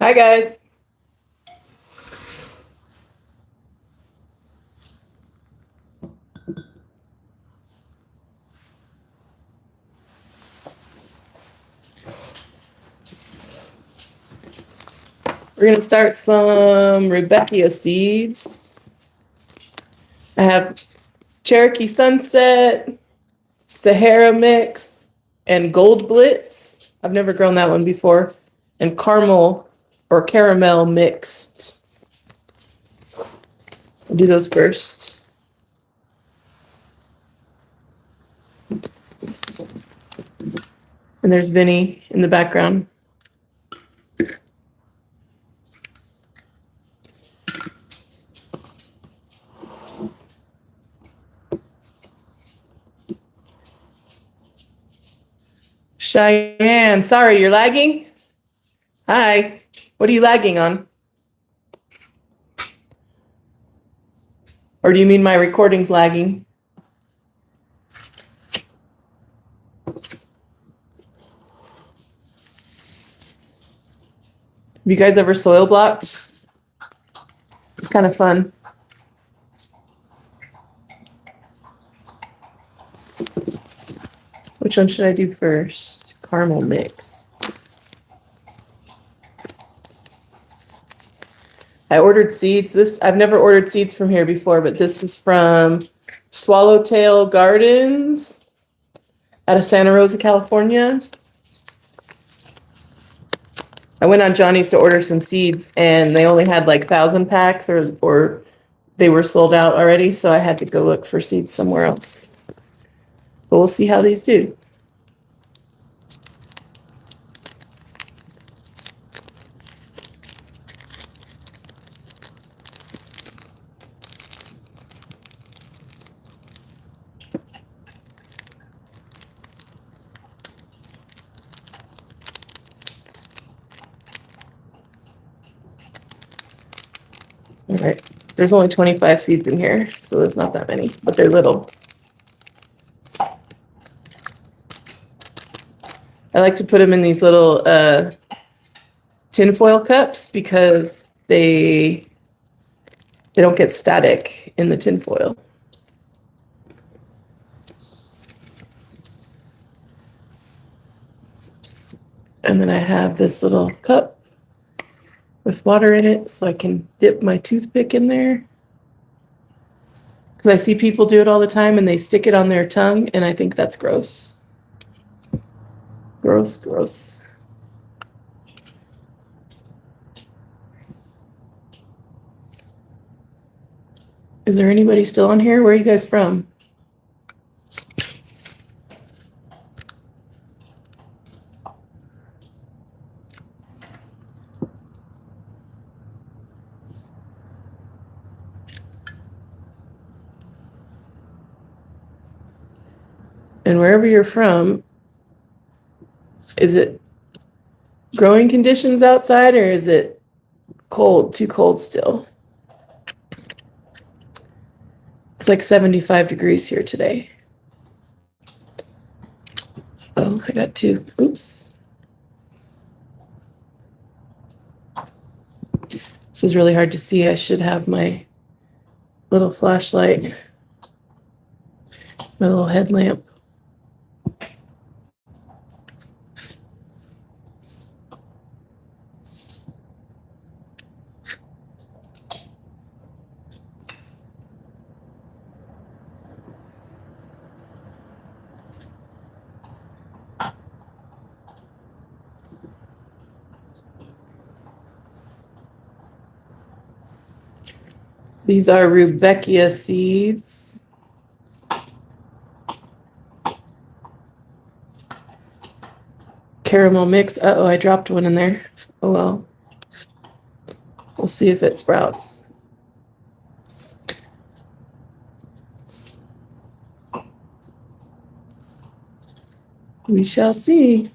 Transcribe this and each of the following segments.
Hi, guys. We're going to start some Rudbeckia seeds. I have Cherokee Sunset, Sahara Mix, and Gold Blitz. I've never grown that one before. And caramel or caramel mixed. I'll do those first. And there's Vinny in the background. Cheyenne, sorry, you're lagging? Hi, what are you lagging on? Or do you mean my recording's lagging? Have you guys ever soil blocked? It's kind of fun. Which one should I do first? Caramel mix. I ordered seeds. I've never ordered seeds from here before, but this is from Swallowtail Gardens out of Santa Rosa, California. I went on Johnny's to order some seeds, and they only had like 1,000 packs, or they were sold out already, so I had to go look for seeds somewhere else. But we'll see how these do. All right, there's only 25 seeds in here, so there's not that many, but they're little. I like to put them in these little tinfoil cups because they don't get static in the tinfoil. And then I have this little cup with water in it so I can dip my toothpick in there. Because I see people do it all the time and they stick it on their tongue, and I think that's gross. Gross, gross. Is there anybody still on here? Where are you guys from? And wherever you're from, is it growing conditions outside, or is it cold, too cold still? It's like 75 degrees here today. Oh, I got two. Oops. This is really hard to see. I should have my little flashlight, my little headlamp. These are Rudbeckia seeds. Caramel mix. Uh-oh, I dropped one in there. Oh well. We'll see if it sprouts. We shall see.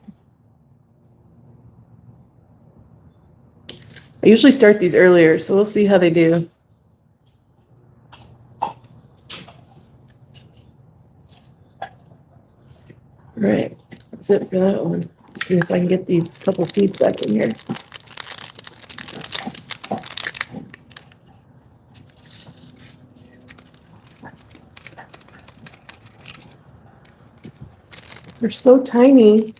I usually start these earlier, so we'll see how they do. Right, that's it for that one. See if I can get these couple seeds back in here. They're so tiny.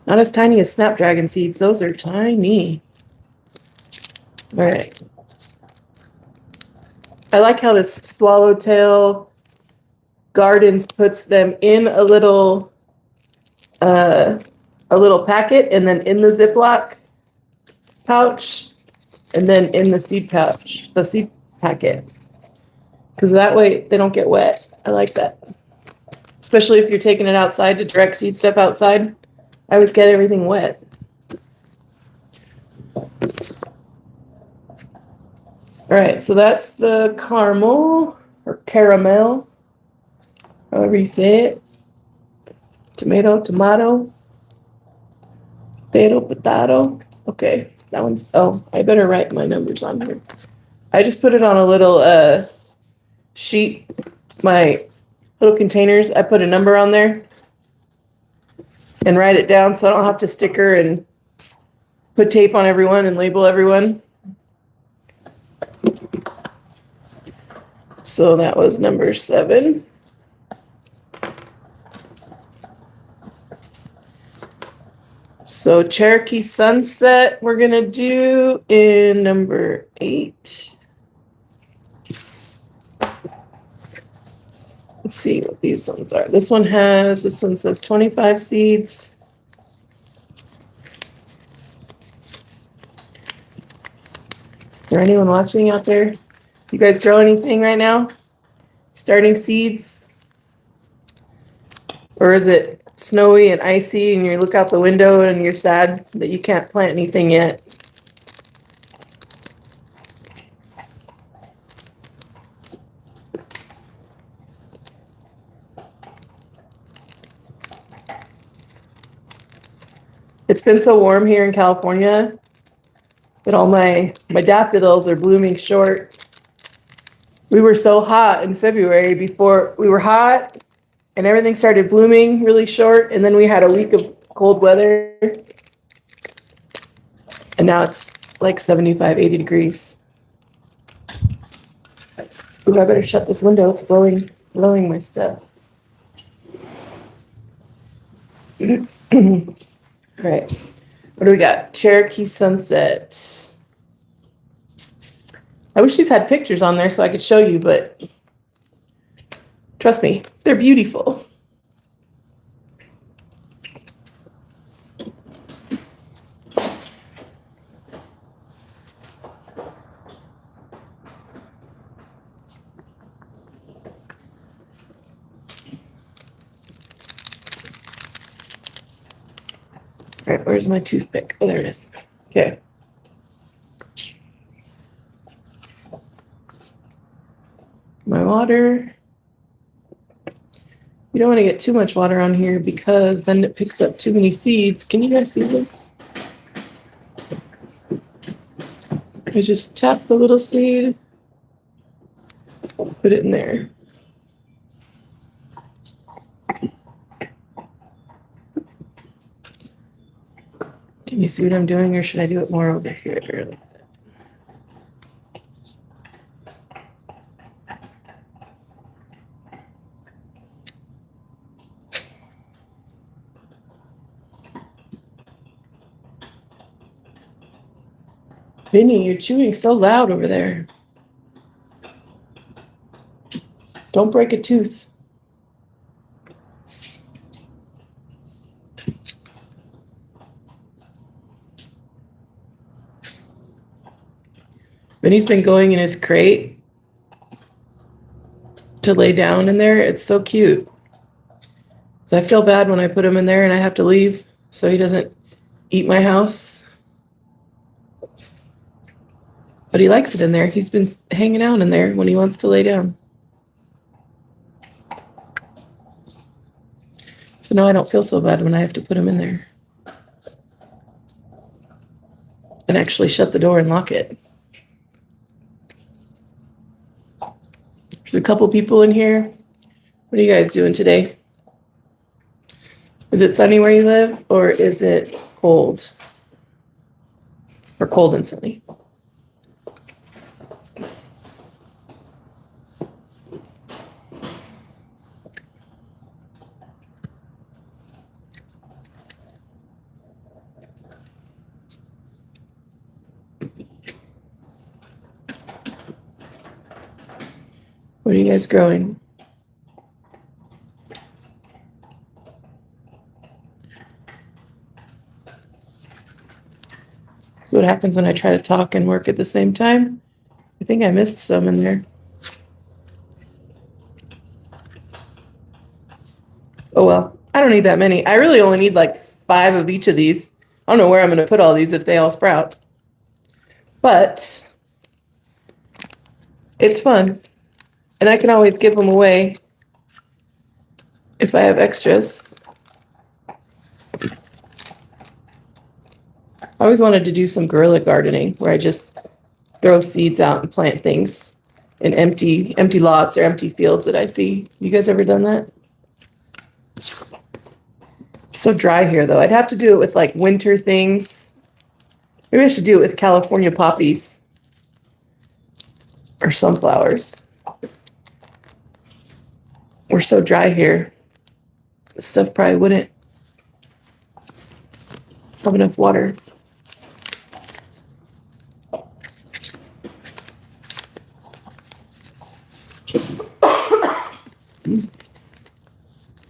Not as tiny as snapdragon seeds. Those are tiny. All right. I like how this Swallowtail Gardens puts them in a little packet, and then in the Ziploc pouch, and then in the seed pouch, the seed packet. Because that way they don't get wet. I like that. Especially if you're taking it outside to direct seed stuff outside. I always get everything wet. All right, so that's the caramel or caramel, however you say it. Tomato, potato. Okay, that one's, oh, I better write my numbers on here. I just put it on a little sheet, my little containers. I put a number on there and write it down so I don't have to sticker and put tape on everyone and label everyone. So that was number 7. So Cherokee Sunset, we're going to do in number 8. Let's see what these ones are. This one says 25 seeds. Is there anyone watching out there? You guys grow anything right now? Starting seeds? Or is it snowy and icy and you look out the window and you're sad that you can't plant anything yet? It's been so warm here in California that all my daffodils are blooming short. We were so hot in February before we were hot and everything started blooming really short, and then we had a week of cold weather. And now it's like 75, 80 degrees. Ooh, I better shut this window. It's blowing my stuff. All right. What do we got? Cherokee Sunset. I wish these had pictures on there so I could show you, but trust me, they're beautiful. All right, where's my toothpick? Oh, there it is. Okay. My water. You don't want to get too much water on here because then it picks up too many seeds. Can you guys see this? I just tap the little seed, put it in there. Can you see what I'm doing, or should I do it more over here? Like Vinny, you're chewing so loud over there. Don't break a tooth. Vinny's been going in his crate to lay down in there. It's so cute. So I feel bad when I put him in there and I have to leave so he doesn't eat my house. But he likes it in there. He's been hanging out in there when he wants to lay down. So now I don't feel so bad when I have to put him in there. And actually shut the door and lock it. There's a couple people in here. What are you guys doing today? Is it sunny where you live, or is it cold? Or cold and sunny? What are you guys growing? So what happens when I try to talk and work at the same time? I think I missed some in there. Oh well, I don't need that many. I really only need like 5 of each of these. I don't know where I'm going to put all these if they all sprout. But it's fun. And I can always give them away if I have extras. I always wanted to do some guerrilla gardening where I just throw seeds out and plant things in empty lots or empty fields that I see. You guys ever done that? It's so dry here though. I'd have to do it with like winter things. Maybe I should do it with California poppies or sunflowers. We're so dry here. This stuff probably wouldn't have enough water.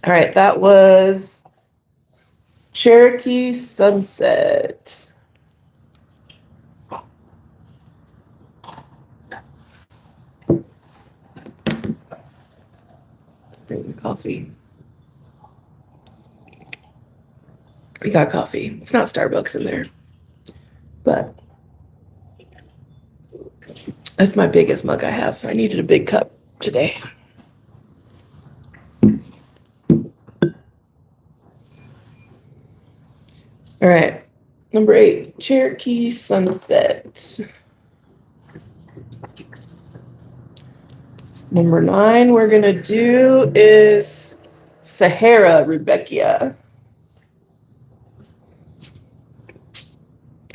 All right, that was Cherokee Sunset. Bring the coffee. We got coffee. It's not Starbucks in there, but that's my biggest mug I have, so I needed a big cup today. All right, number 8, Cherokee Sunset. Number 9 we're gonna do is Sahara Rudbeckia.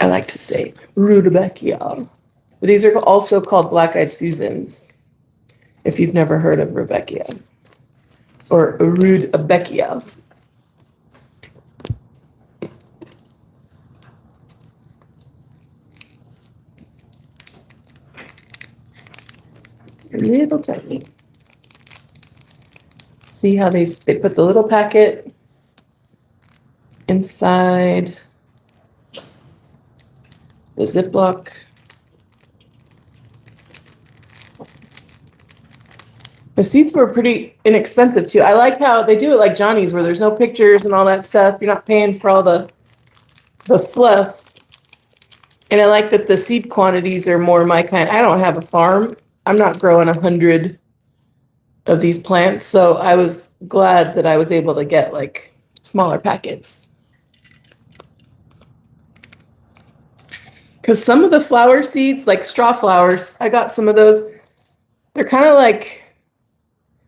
I like to say Rudbeckia. These are also called black-eyed Susans, if you've never heard of Rudbeckia or Rudbeckia. Little tiny. See how they put the little packet inside the Ziploc. The seeds were pretty inexpensive too. I like how they do it like Johnny's, where there's no pictures and all that stuff. You're not paying for all the fluff. And I like that the seed quantities are more my kind. I don't have a farm. I'm not growing 100 of these plants, so I was glad that I was able to get like smaller packets. Because some of the flower seeds, like straw flowers, I got some of those. They're kind of like,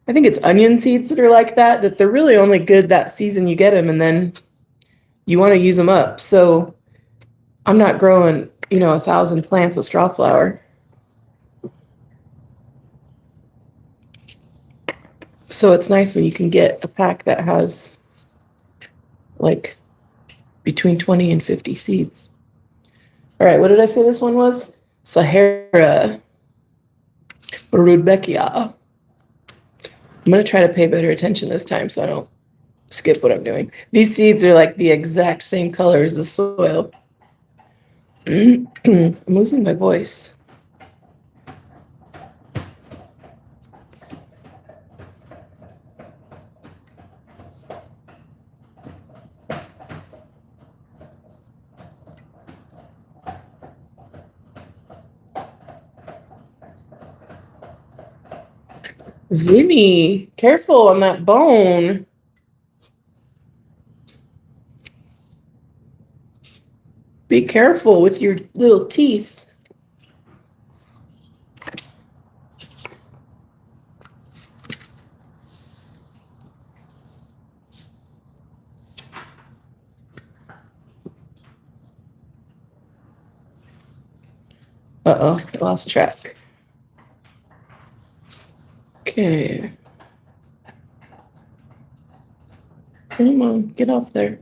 I think it's onion seeds that are like that they're really only good that season you get them, and then you want to use them up. So I'm not growing, 1,000 plants of straw flower. So it's nice when you can get a pack that has like between 20 and 50 seeds. All right, what did I say this one was? Sahara Rudbeckia. I'm going to try to pay better attention this time so I don't skip what I'm doing. These seeds are like the exact same color as the soil. I'm losing my voice. Vinny, careful on that bone. Be careful with your little teeth. Uh-oh, I lost track. Okay. Come on, get off there.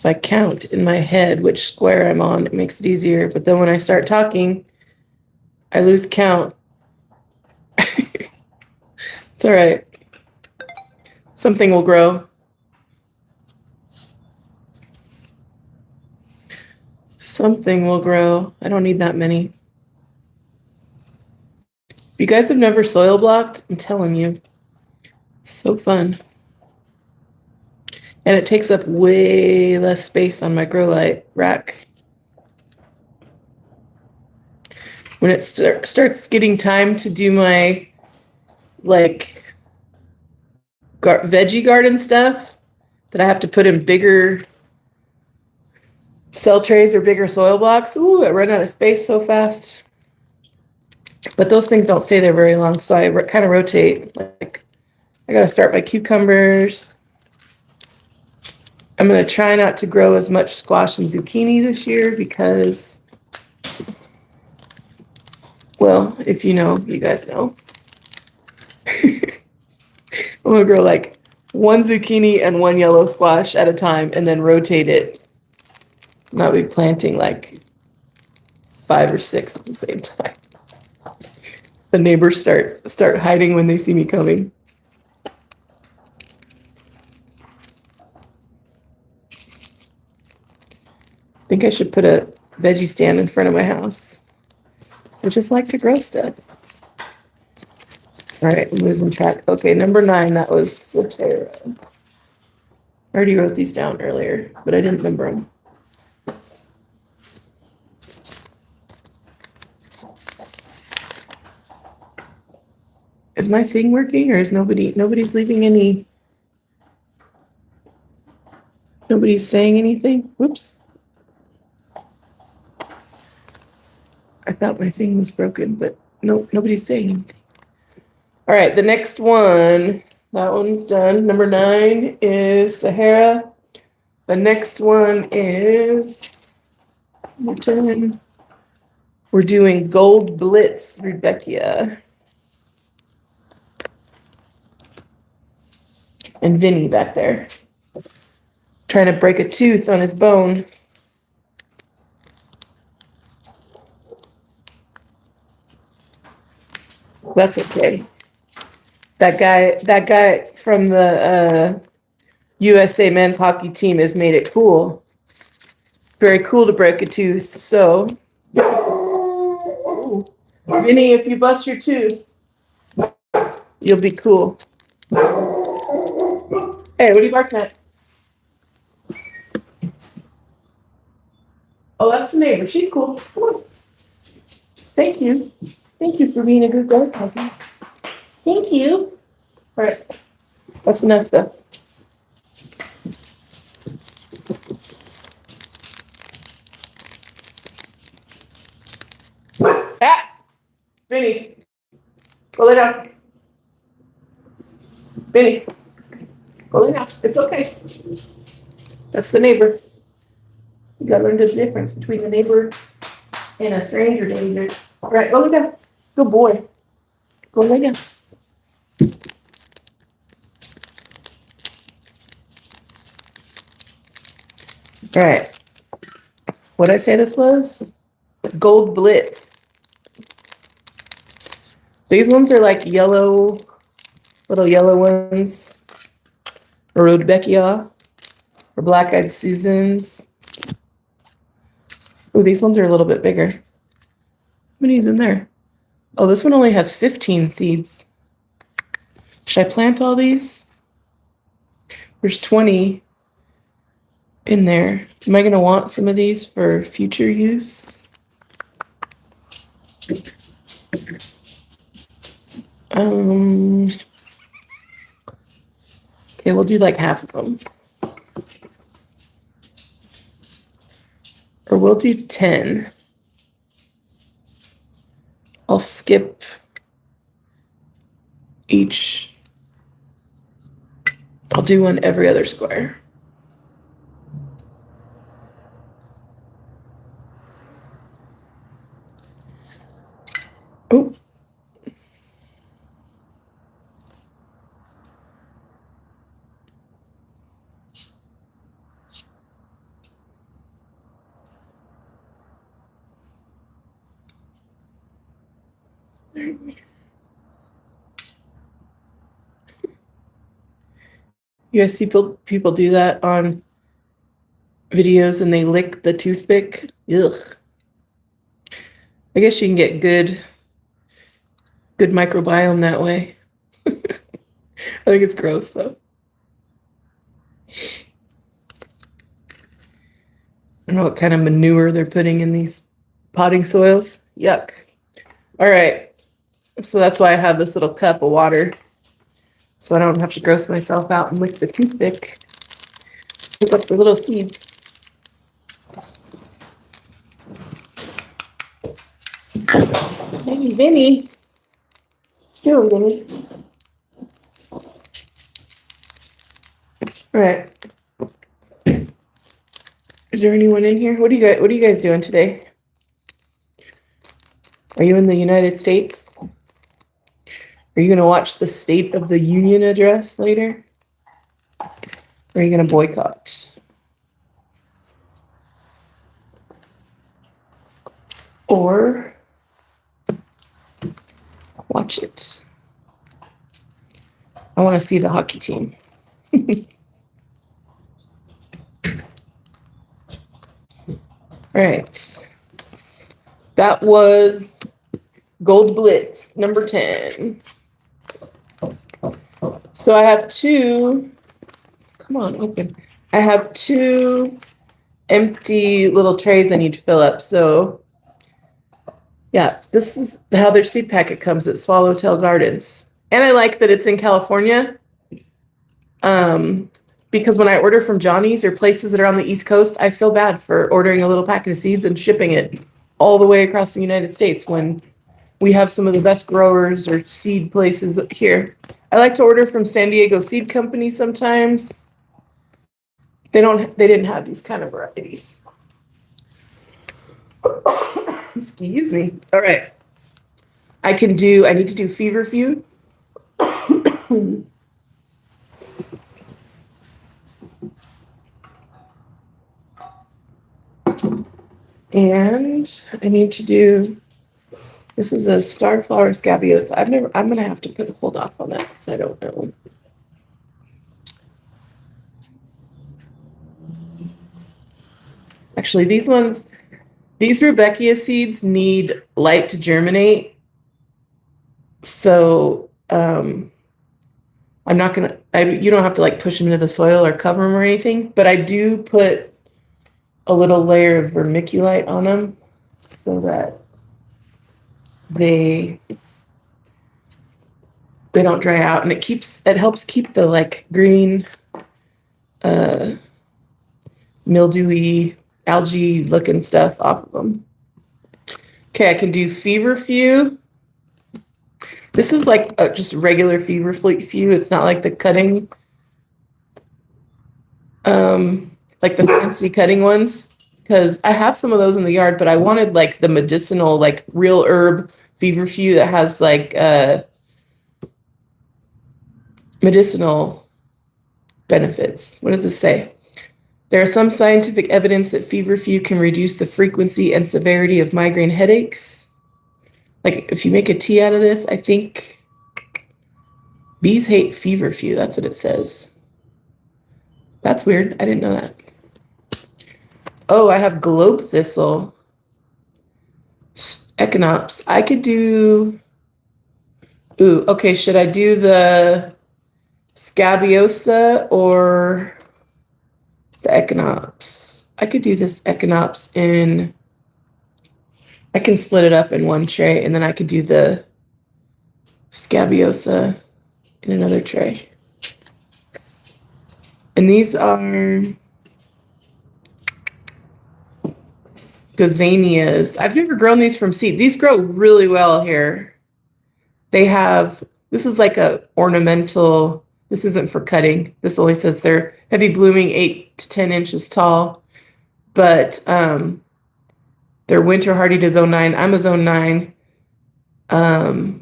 if I count in my head which square I'm on, it makes it easier. But then when I start talking, I lose count. It's all right. Something will grow. Something will grow. I don't need that many. If you guys have never soil blocked, I'm telling you, it's so fun. And it takes up way less space on my grow light rack. When it starts getting time to do my like veggie garden stuff that I have to put in bigger cell trays or bigger soil blocks, ooh, I run out of space so fast. But those things don't stay there very long, so I kind of rotate. Like, I got to start my cucumbers. I'm going to try not to grow as much squash and zucchini this year because, well, if you know, you guys know. I'm going to grow like one zucchini and one yellow squash at a time and then rotate it. Not be planting like 5 or 6 at the same time. The neighbors start hiding when they see me coming. I think I should put a veggie stand in front of my house. I just like to grow stuff. All right, I'm losing track. Okay, number 9, that was Sotera. I already wrote these down earlier, but I didn't number them. Is my thing working, or is nobody's leaving any? Nobody's saying anything? Whoops. I thought my thing was broken, but no, nobody's saying anything. All right, the next one, that one's done. Number 9 is Sahara. The next one is 10. We're doing Gold Blitz Rudbeckia. And Vinny back there, trying to break a tooth on his bone. That's okay. That guy from the USA men's hockey team has made it cool. Very cool to break a tooth. So, Vinny, if you bust your tooth, you'll be cool. Hey, what are you barking at? Oh, that's the neighbor. She's cool. Come on. Thank you. Thank you for being a good girl, cousin. Thank you. All right. That's enough, though. Ah! Vinny. Go lay down. Vinny. Go lay down. It's okay. That's the neighbor. You gotta learn the difference between the neighbor and a stranger danger. All right, go lay down. Good boy. Go lay down. All right. What did I say this was? Gold Blitz. These ones are like yellow, little yellow ones. Or Rudbeckia. Or Black-Eyed Susans. Oh, these ones are a little bit bigger. How many is in there? Oh, this one only has 15 seeds. Should I plant all these? There's 20 in there. Am I going to want some of these for future use? Okay, we'll do like half of them. Or we'll do 10. I'll skip each. I'll do one every other square. Oh. You guys see people do that on videos and they lick the toothpick? Ugh. I guess you can get good microbiome that way. I think it's gross though. I don't know what kind of manure they're putting in these potting soils. Yuck. All right. So that's why I have this little cup of water. So I don't have to gross myself out and lick the toothpick. Pick up the little seed. Hey, Vinny. Here, Vinny. All right. Is there anyone in here? What are you guys doing today? Are you in the United States? Are you going to watch the State of the Union address later? Or are you going to boycott? Or watch it? I want to see the hockey team. All right. That was Gold Blitz, number 10. So I have two. Come on, open. I have two empty little trays I need to fill up. So, yeah, this is how their seed packet comes at Swallowtail Gardens. And I like that it's in California. Because when I order from Johnny's or places that are on the East Coast, I feel bad for ordering a little packet of seeds and shipping it all the way across the United States when we have some of the best growers or seed places here. I like to order from San Diego Seed Company sometimes. They didn't have these kind of varieties. Excuse me. All right. I need to do feverfew. And I need to do, this is a starflower scabiosa. I'm going to have to hold off on that because I don't know. Actually, these Rudbeckia seeds need light to germinate. So, I'm not going to, you don't have to like push them into the soil or cover them or anything, but I do put a little layer of vermiculite on them so that they don't dry out, and it helps keep the like green mildewy algae looking stuff off of them. Okay, I can do feverfew. This is like just regular feverfew. It's not like the cutting like the fancy cutting ones, because I have some of those in the yard, but I wanted like the medicinal, like real herb feverfew that has like medicinal benefits. What does this say? There is some scientific evidence that feverfew can reduce the frequency and severity of migraine headaches. Like if you make a tea out of this, I think bees hate feverfew. That's what it says. That's weird. I didn't know that. Oh, I have globe thistle. Echinops. I could do... Ooh, okay. Should I do the scabiosa or the echinops? I could do this echinops in... I can split it up in one tray, and then I could do the scabiosa in another tray. And these are gazanias. I've never grown these from seed. These grow really well here. This is like a ornamental, this isn't for cutting. This only says they're heavy blooming, 8 to 10 inches tall, but they're winter hardy to zone 9. I'm a zone 9. I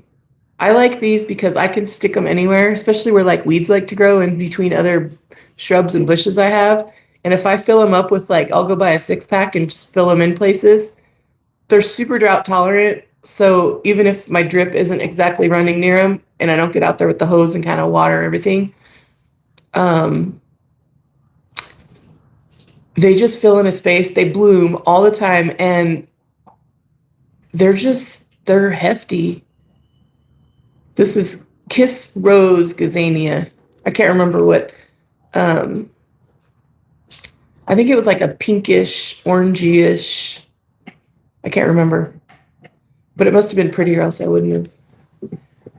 like these because I can stick them anywhere, especially where like weeds like to grow in between other shrubs and bushes I have. And if I fill them up with like, I'll go buy a 6-pack and just fill them in places. They're super drought tolerant. So even if my drip isn't exactly running near them and I don't get out there with the hose and kind of water everything, they just fill in a space. They bloom all the time, and they're hefty. This is Kiss Rose Gazania. I can't remember what, I think it was like a pinkish, orangey-ish. I can't remember. But it must have been pretty, or else I wouldn't have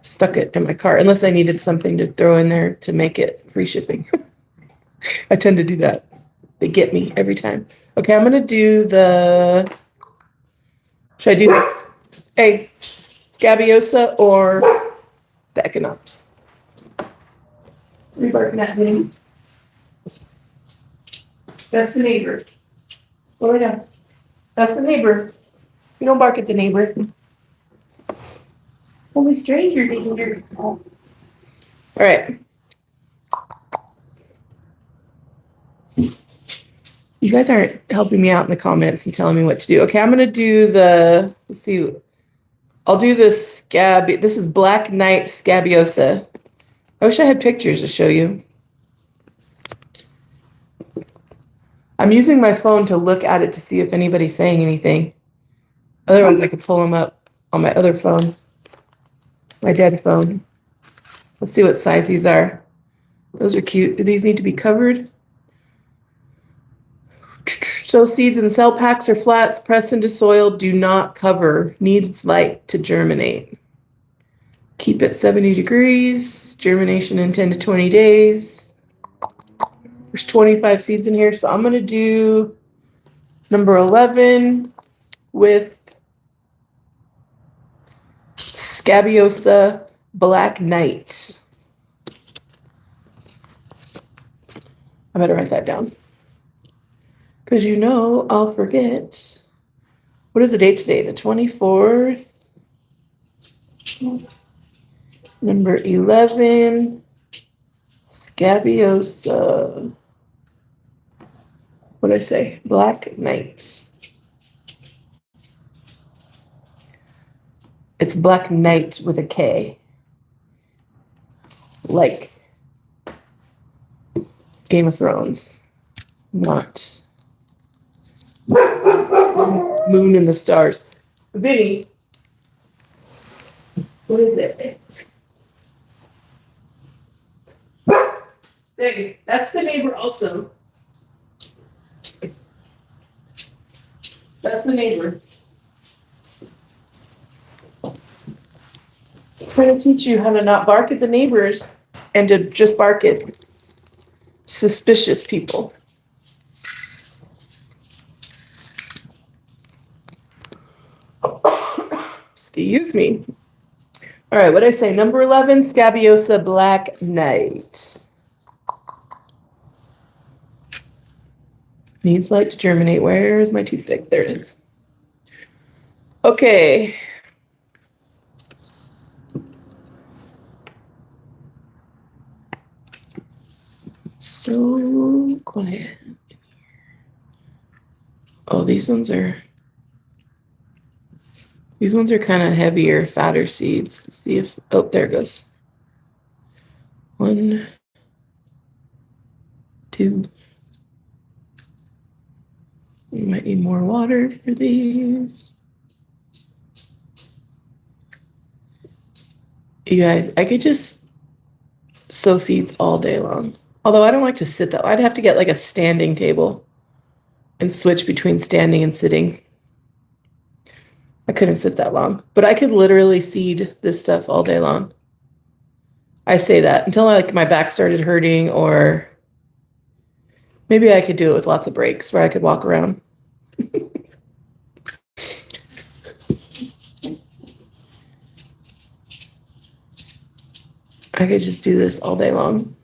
stuck it in my cart, unless I needed something to throw in there to make it free shipping. I tend to do that. They get me every time. Okay, I'm going to do should I do this? Hey, scabiosa or the echinops? What are you barking at me? That's the neighbor. Go down. That's the neighbor. You don't bark at the neighbor. Only stranger danger. All right. You guys aren't helping me out in the comments and telling me what to do. Okay, I'm going to do let's see. I'll do this this is Black Knight Scabiosa. I wish I had pictures to show you. I'm using my phone to look at it to see if anybody's saying anything. Otherwise, I could pull them up on my other phone, my dead phone. Let's see what size these are. Those are cute. Do these need to be covered? Sow seeds in cell packs or flats, pressed into soil, do not cover. Needs light to germinate. Keep it 70 degrees. Germination in 10 to 20 days. There's 25 seeds in here, so I'm going to do number 11 with Scabiosa Black Knight. I better write that down, because I'll forget. What is the date today? The 24th. Number 11, Scabiosa. What did I say? Black Knight. It's Black Knight with a K. Like Game of Thrones. Not Moon and the Stars. Vinny, what is it? Hey, that's the neighbor also. That's the neighbor. I'm trying to teach you how to not bark at the neighbors and to just bark at suspicious people. Excuse me. All right, what did I say? Number 11, Scabiosa Black Knight. Needs light to germinate. Where is my toothpick? There it is. Okay. So quiet. Oh, these ones are kind of heavier, fatter seeds. Let's see if, oh, there it goes. 1, 2. You might need more water for these. You guys, I could just sow seeds all day long. Although I don't like to sit that. I'd have to get like a standing table and switch between standing and sitting. I couldn't sit that long, but I could literally seed this stuff all day long. I say that until my back started hurting, or maybe I could do it with lots of breaks where I could walk around. I could just do this all day long.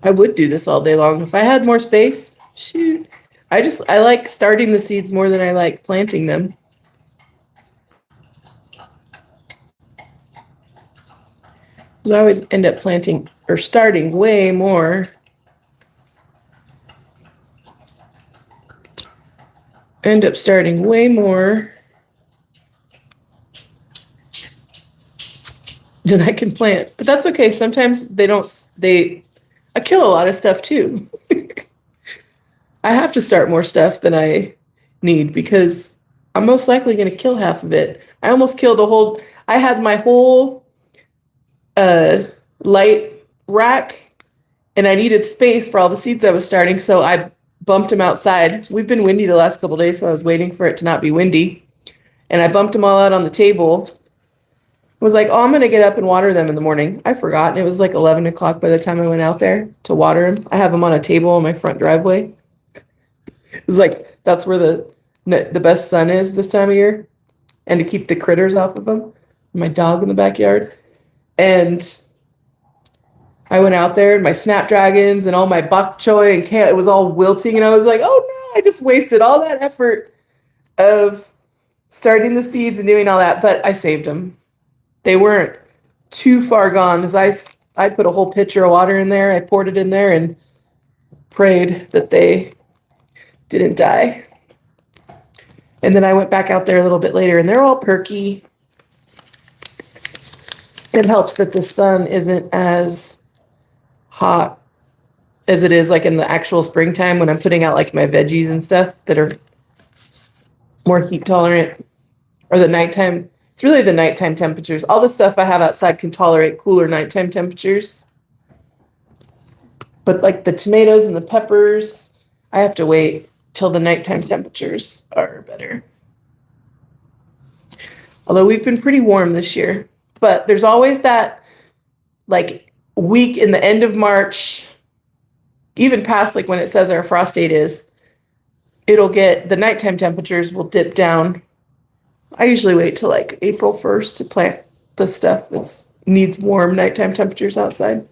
I would do this all day long if I had more space. Shoot. I like starting the seeds more than I like planting them. Because I always end up planting or starting way more end up starting way more than I can plant. But that's okay. Sometimes I kill a lot of stuff too. I have to start more stuff than I need because I'm most likely going to kill half of it. I almost killed I had my whole light rack and I needed space for all the seeds I was starting. So I bumped them outside. We've been windy the last couple of days, so I was waiting for it to not be windy. And I bumped them all out on the table. Was like, oh, I'm going to get up and water them in the morning. I forgot. And it was like 11 o'clock by the time I went out there to water them. I have them on a table in my front driveway. It was like, that's where the best sun is this time of year. And to keep the critters off of them. My dog in the backyard. And I went out there and my snapdragons and all my bok choy and kale, it was all wilting. And I was like, oh no, I just wasted all that effort of starting the seeds and doing all that. But I saved them. They weren't too far gone because I put a whole pitcher of water in there. I poured it in there and prayed that they didn't die. And then I went back out there a little bit later and they're all perky. It helps that the sun isn't as hot as it is like in the actual springtime when I'm putting out like my veggies and stuff that are more heat tolerant, or the nighttime. It's really the nighttime temperatures. All the stuff I have outside can tolerate cooler nighttime temperatures. But like the tomatoes and the peppers, I have to wait till the nighttime temperatures are better. Although we've been pretty warm this year, but there's always that like week in the end of March, even past like when it says our frost date is, the nighttime temperatures will dip down. I usually wait till like April 1st to plant the stuff that needs warm nighttime temperatures outside.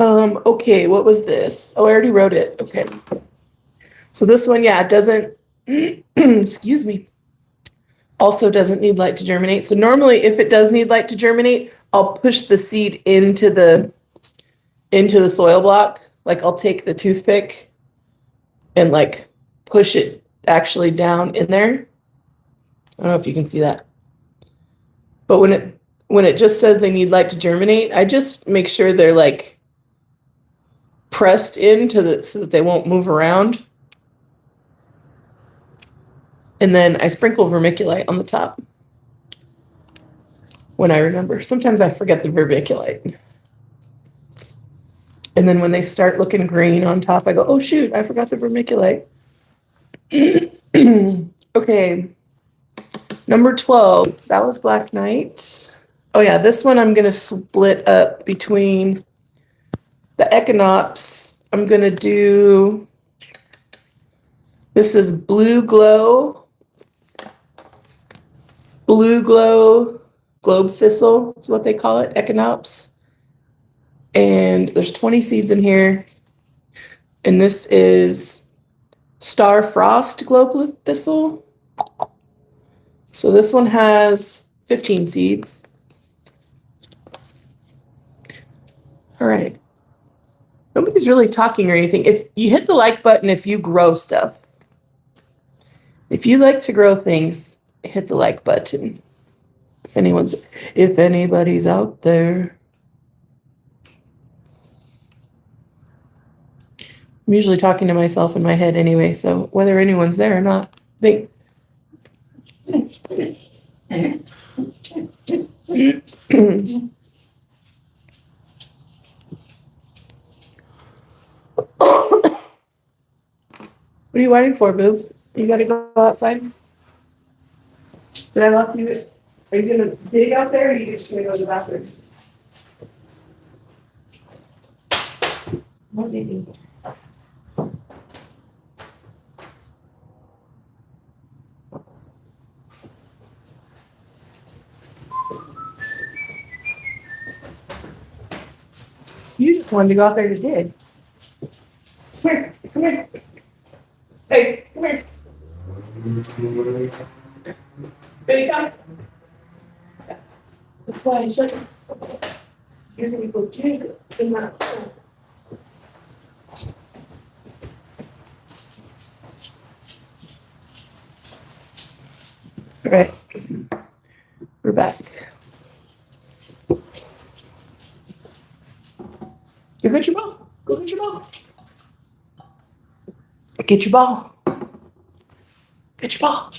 Okay, what was this? Oh, I already wrote it. Okay. So this one, yeah, it doesn't, excuse me, also doesn't need light to germinate. So normally if it does need light to germinate, I'll push the seed into the soil block. Like I'll take the toothpick and like push it actually down in there. I don't know if you can see that. But when it just says they need light to germinate, I just make sure they're like pressed into so that they won't move around. And then I sprinkle vermiculite on the top when I remember. Sometimes I forget the vermiculite. And then when they start looking green on top, I go, oh shoot, I forgot the vermiculite. Okay, number 12, that was Black Knight. Oh yeah, this one I'm gonna split up between the echinops. I'm gonna do, this is Blue Glow globe thistle is what they call it, echinops. And there's 20 seeds in here. And this is Star Frost globe thistle. So this one has 15 seeds. All right. Nobody's really talking or anything. If you hit the like button, if you grow stuff, if you like to grow things, hit the like button. If anybody's out there. I'm usually talking to myself in my head anyway, so whether anyone's there or not, What are you waiting for, boo? You gotta go outside? Did I lock you? Are you gonna dig out there or are you just gonna go to the bathroom? What digging? You just wanted to go out there to dig. Come here. Come here. Hey, come here. Baby, come. That's why I shut it. You're going to go dig in that hole. All right, we're back. You get your ball. Go get your ball. Get your ball. Get your ball.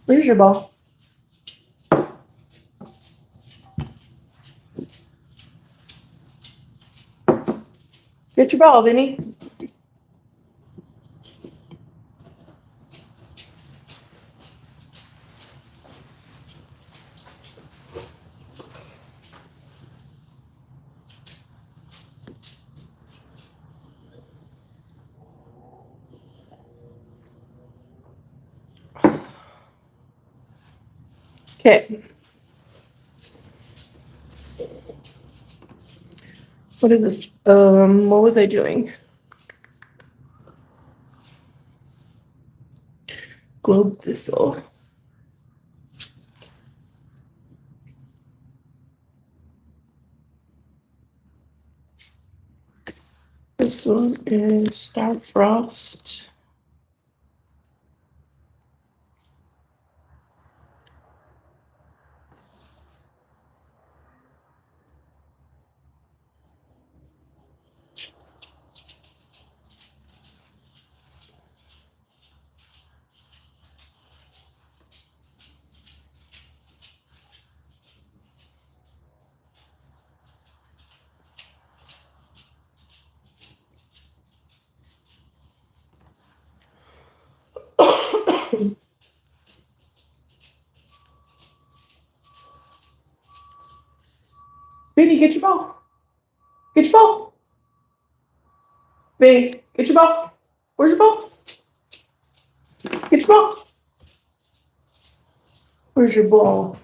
Where's your ball? Get your ball, Vinny. Okay. What is this? What was I doing? Globe thistle. This one is Star Frost. Vinny, get your ball. Get your ball. Vinny, get your ball. Where's your ball? Get your ball. Where's your ball?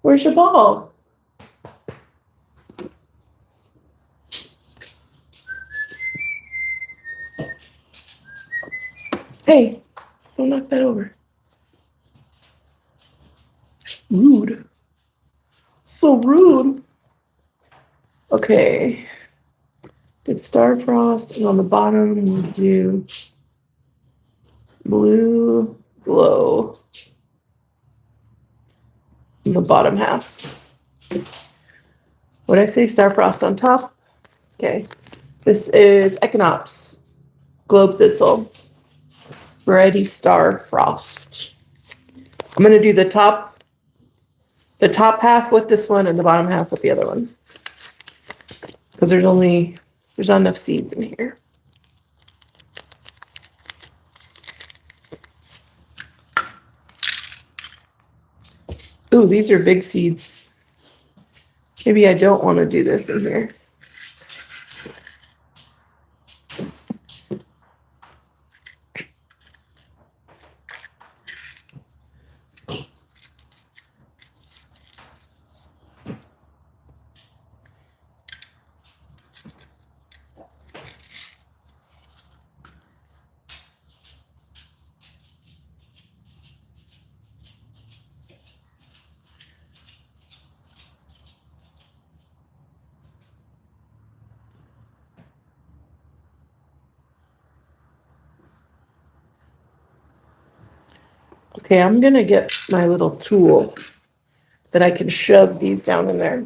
Where's your ball? Hey, don't knock that over. Rude. So rude. Okay. Did Star Frost, and on the bottom we'll do blue glow in the bottom half. What did I say? Star Frost on top. Okay. This is Echinops Globe Thistle variety Star Frost. I'm gonna do the top half with this one and the bottom half with the other one, because there's not enough seeds in here. Ooh, these are big seeds. Maybe I don't want to do this in here. Okay, I'm gonna get my little tool that I can shove these down in there.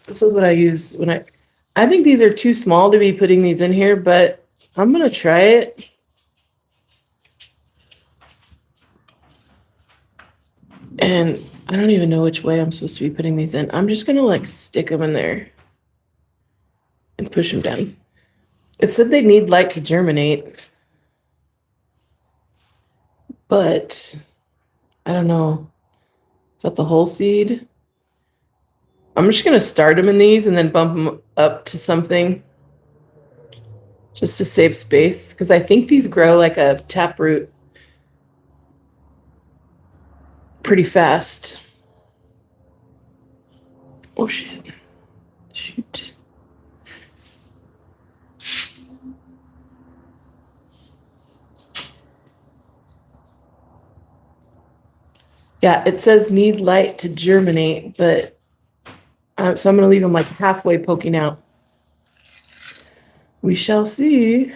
This is what I use when I think these are too small to be putting these in here, but I'm gonna try it. And I don't even know which way I'm supposed to be putting these in. I'm just gonna like stick them in there. push them down. It said they need light to germinate, but I don't know. Is that the whole seed? I'm just going to start them in these and then bump them up to something just to save space, because I think these grow like a taproot pretty fast. Oh, shit. Shoot. Yeah, it says need light to germinate, but so I'm going to leave them like halfway poking out. We shall see.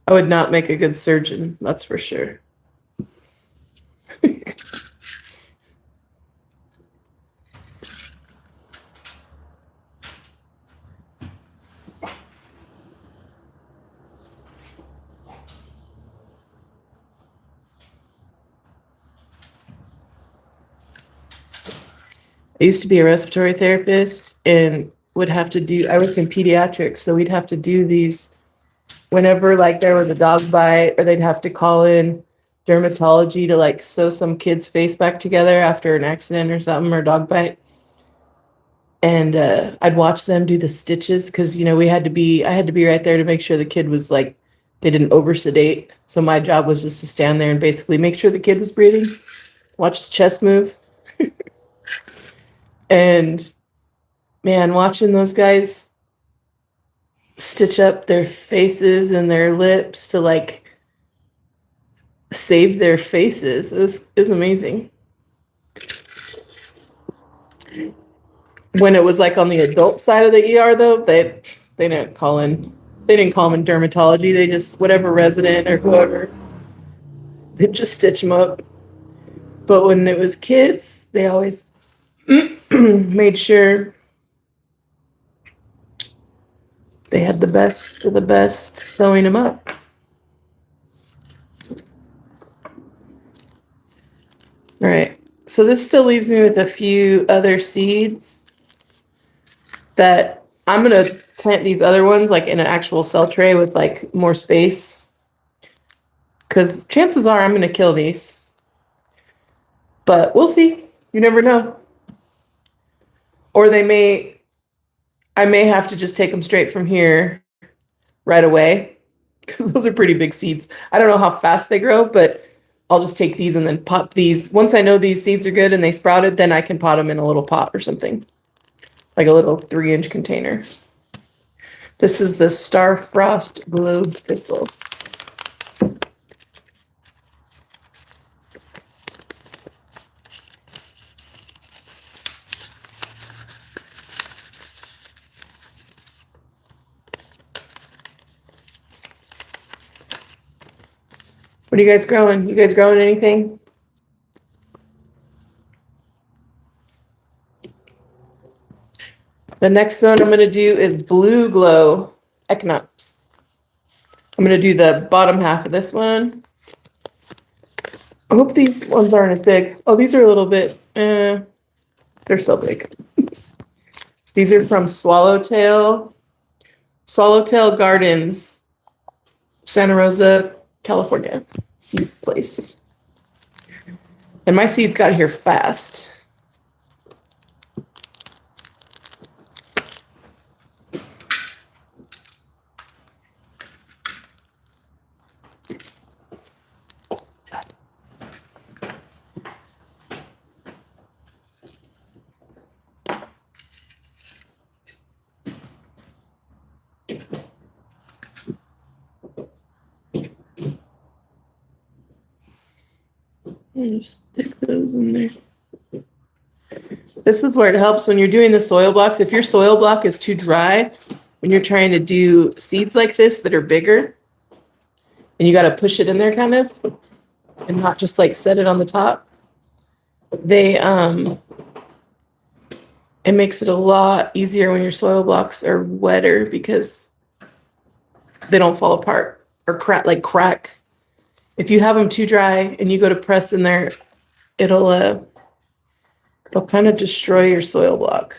I would not make a good surgeon, that's for sure. I used to be a respiratory therapist and would have to do, I worked in pediatrics, so we'd have to do these whenever like there was a dog bite, or they'd have to call in dermatology to like sew some kid's face back together after an accident or something, or dog bite. And I'd watch them do the stitches, because I had to be right there to make sure the kid was like, they didn't over sedate. So my job was just to stand there and basically make sure the kid was breathing, watch his chest move. And man, watching those guys stitch up their faces and their lips to like save their faces, it was amazing. When it was like on the adult side of the ER though, they didn't call them in dermatology. They just, whatever resident or whoever, they'd just stitch them up. But when it was kids, they always made sure they had the best of the best sewing them up. All right, so this still leaves me with a few other seeds that I'm gonna plant these other ones like in an actual cell tray with like more space, because chances are I'm gonna kill these, but we'll see. You never know. Or I may have to just take them straight from here right away, because those are pretty big seeds. I don't know how fast they grow, but I'll just take these and then pot these. Once I know these seeds are good and they sprouted, then I can pot them in a little pot or something, like a little 3-inch container. This is the Starfrost Globe Thistle. What are you guys growing? You guys growing anything? The next one I'm going to do is Blue Glow Echinops. I'm going to do the bottom half of this one. I hope these ones aren't as big. Oh, these are a little bit, they're still big. These are from Swallowtail Gardens, Santa Rosa, California, seed place. And my seeds got here fast. Just stick those in there. This is where it helps when you're doing the soil blocks. If your soil block is too dry, when you're trying to do seeds like this that are bigger, and you got to push it in there kind of, and not just like set it on the top, it makes it a lot easier when your soil blocks are wetter because they don't fall apart or crack. If you have them too dry and you go to press in there, it'll kind of destroy your soil block.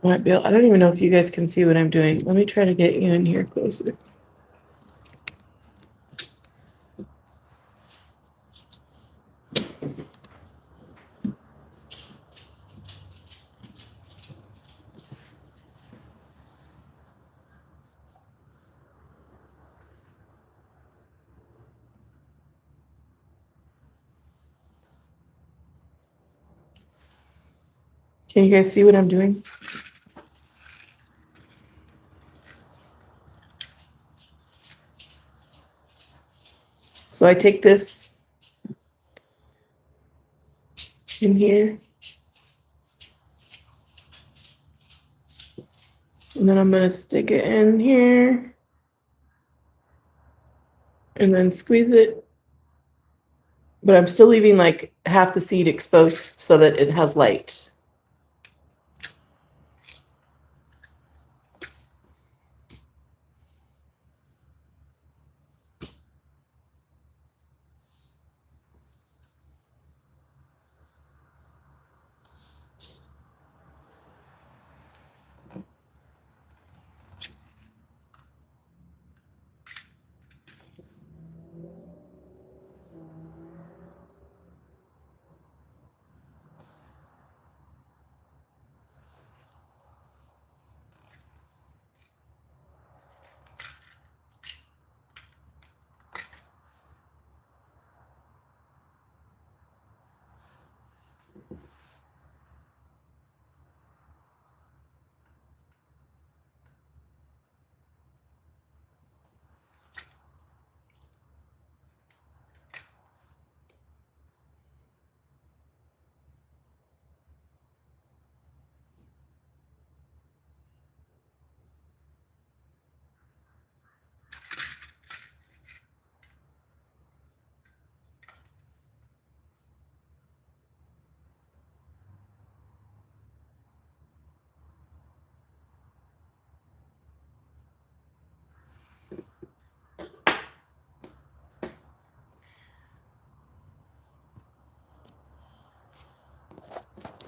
I don't even know if you guys can see what I'm doing. Let me try to get you in here closer. Can you guys see what I'm doing? So I take this in here, and then I'm going to stick it in here, and then squeeze it. But I'm still leaving like half the seed exposed so that it has light.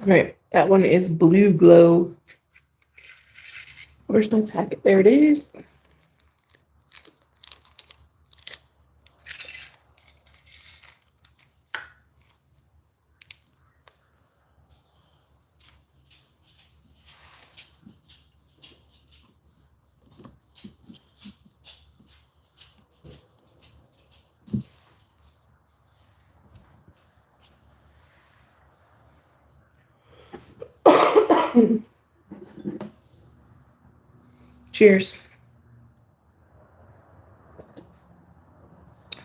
Right, that one is Blue Glow. Where's my packet? There it is. Cheers.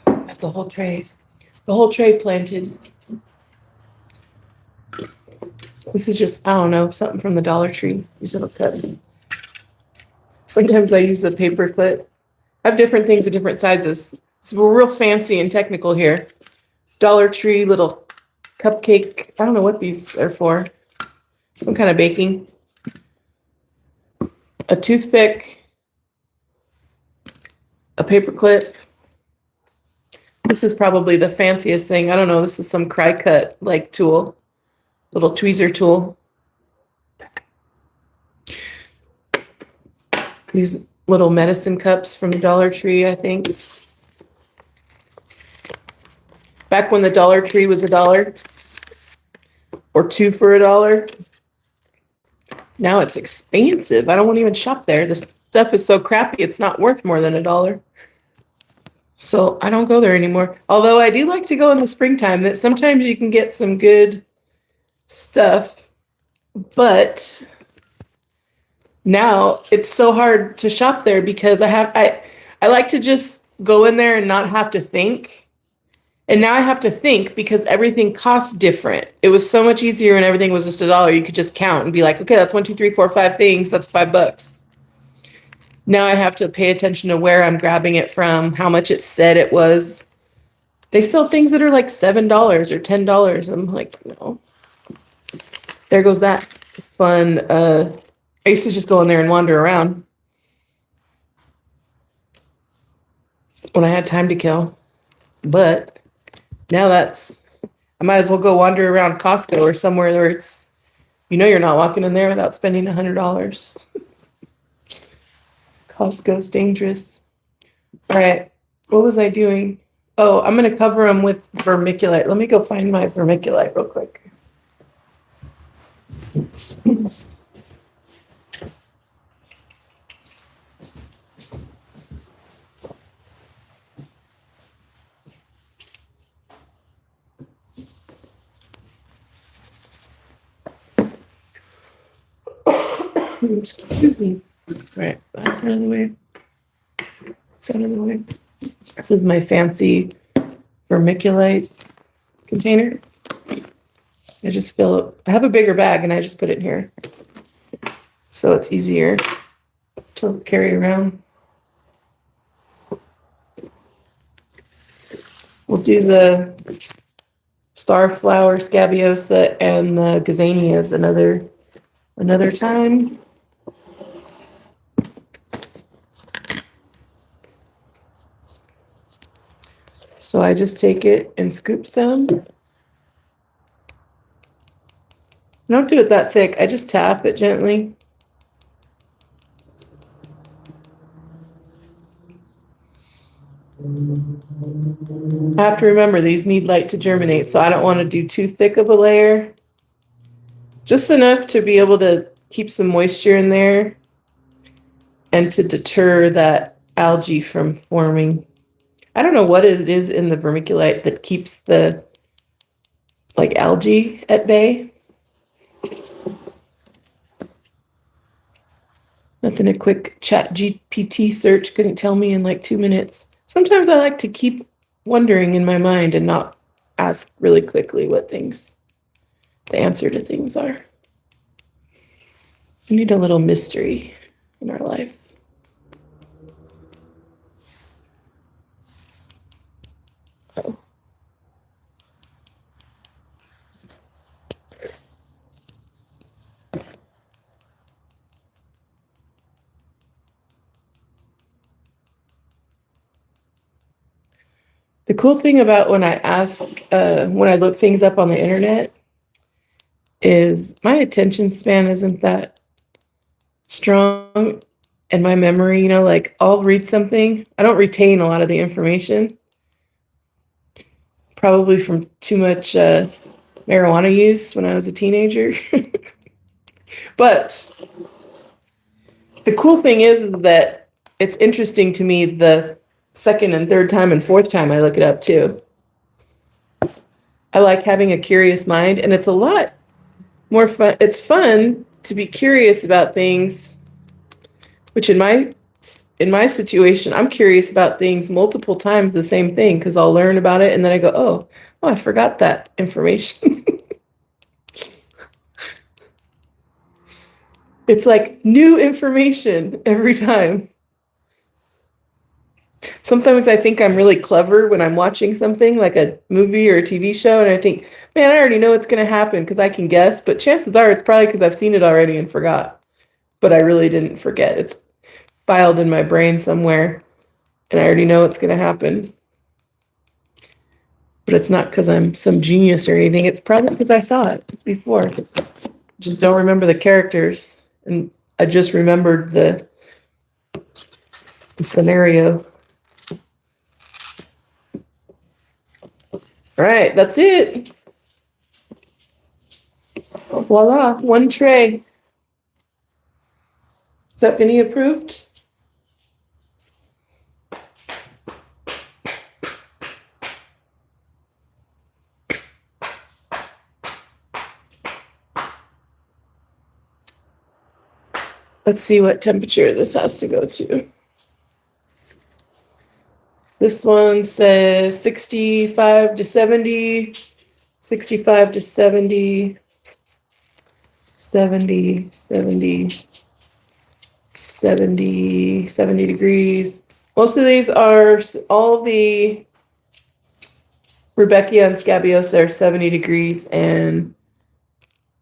Got the whole tray. The whole tray planted. This is just, I don't know, something from the Dollar Tree. These little cut. Sometimes I use a paper clip. I have different things of different sizes. So we're real fancy and technical here. Dollar Tree little cupcake. I don't know what these are for. Some kind of baking. A toothpick. A paper clip. This is probably the fanciest thing. I don't know. This is some cry cut like tool. Little tweezer tool. These little medicine cups from the Dollar Tree, I think. Back when the Dollar Tree was $1 or 2 for $1. Now it's expensive. I don't want to even shop there. This stuff is so crappy, it's not worth more than $1. So I don't go there anymore. Although I do like to go in the springtime. That sometimes you can get some good stuff, but now it's so hard to shop there because I like to just go in there and not have to think. And now I have to think because everything costs different. It was so much easier when everything was just $1. You could just count and be like, okay, that's 1, 2, 3, 4, 5 things. That's $5. Now I have to pay attention to where I'm grabbing it from, how much it said it was. They sell things that are like $7 or $10. I'm like, no. There goes that fun. I used to just go in there and wander around when I had time to kill. But now I might as well go wander around Costco or somewhere where it's, you're not walking in there without spending $100. Costco's dangerous. All right, what was I doing? Oh, I'm going to cover them with vermiculite. Let me go find my vermiculite real quick. Excuse me. All right, that's out of the way. That's out of the way. This is my fancy vermiculite container. I just fill it. I have a bigger bag and I just put it in here. So it's easier to carry around. We'll do the starflower, scabiosa, and the gazanias another time. So I just take it and scoop some. Don't do it that thick. I just tap it gently. I have to remember these need light to germinate, so I don't want to do too thick of a layer. Just enough to be able to keep some moisture in there and to deter that algae from forming. I don't know what it is in the vermiculite that keeps the algae at bay. Nothing a quick chat GPT search couldn't tell me in like 2 minutes. Sometimes I like to keep wondering in my mind and not ask really quickly what the answer to things are. We need a little mystery in our life. Oh. The cool thing about when I look things up on the internet is my attention span isn't that strong, and my memory, I'll read something. I don't retain a lot of the information, probably from too much marijuana use when I was a teenager. But the cool thing is that it's interesting to me the second and third time and fourth time I look it up too. I like having a curious mind, and it's a lot more fun. It's fun to be curious about things, which in my situation, I'm curious about things multiple times, the same thing, because I'll learn about it and then I go, oh, I forgot that information. It's like new information every time. Sometimes I think I'm really clever when I'm watching something like a movie or a TV show, and I think, man, I already know what's going to happen because I can guess, but chances are it's probably because I've seen it already and forgot. But I really didn't forget. It's filed in my brain somewhere, and I already know what's going to happen. But it's not because I'm some genius or anything. It's probably because I saw it before. Just don't remember the characters, and I just remembered the scenario. All right, that's it. Voila, one tray. Is that Vinny approved? Let's see what temperature this has to go to. This one says 65 to 70, 65 to 70, 70, 70, 70, 70 degrees. Most of these are, all the Rudbeckia and scabiosa are 70 degrees, and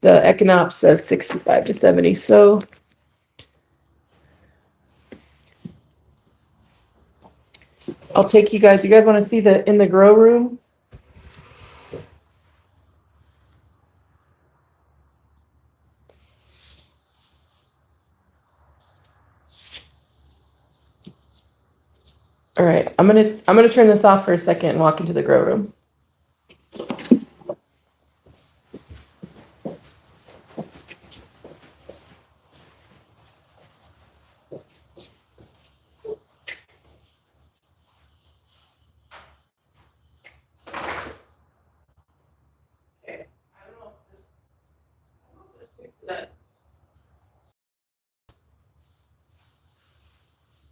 the echinops says 65 to 70. So I'll take you guys. You guys want to see the in the grow room? All right, I'm gonna turn this off for a second and walk into the grow room. Okay, I don't know if this picks it up.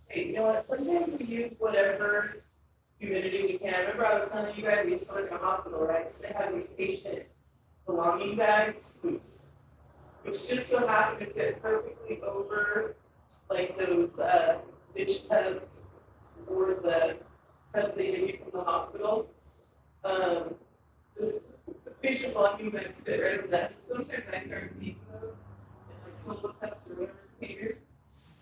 Hey, you know what? Sometimes we use whatever humidity we can. Remember, I was telling you guys we used to work in a hospital, right? So they have these patient belonging bags, which just so happen to fit perfectly over like those dish tubs or the tubs they give you from the hospital. The patient belonging bags fit right over that. So sometimes I start seeing those in like solo cups or whatever containers,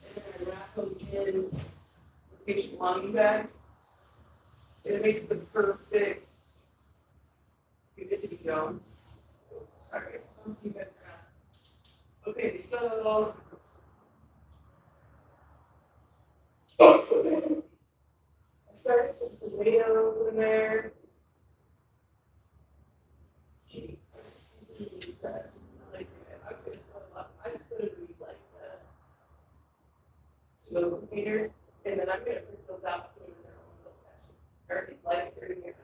and then I wrap them in the patient belonging bags. It makes the perfect humidity zone. Sorry, you guys are out. Okay, so I started with tomatoes in there. I just put it in these like snow containers, and then I'm gonna print those out, put them in their own little section. Or these lights are in here.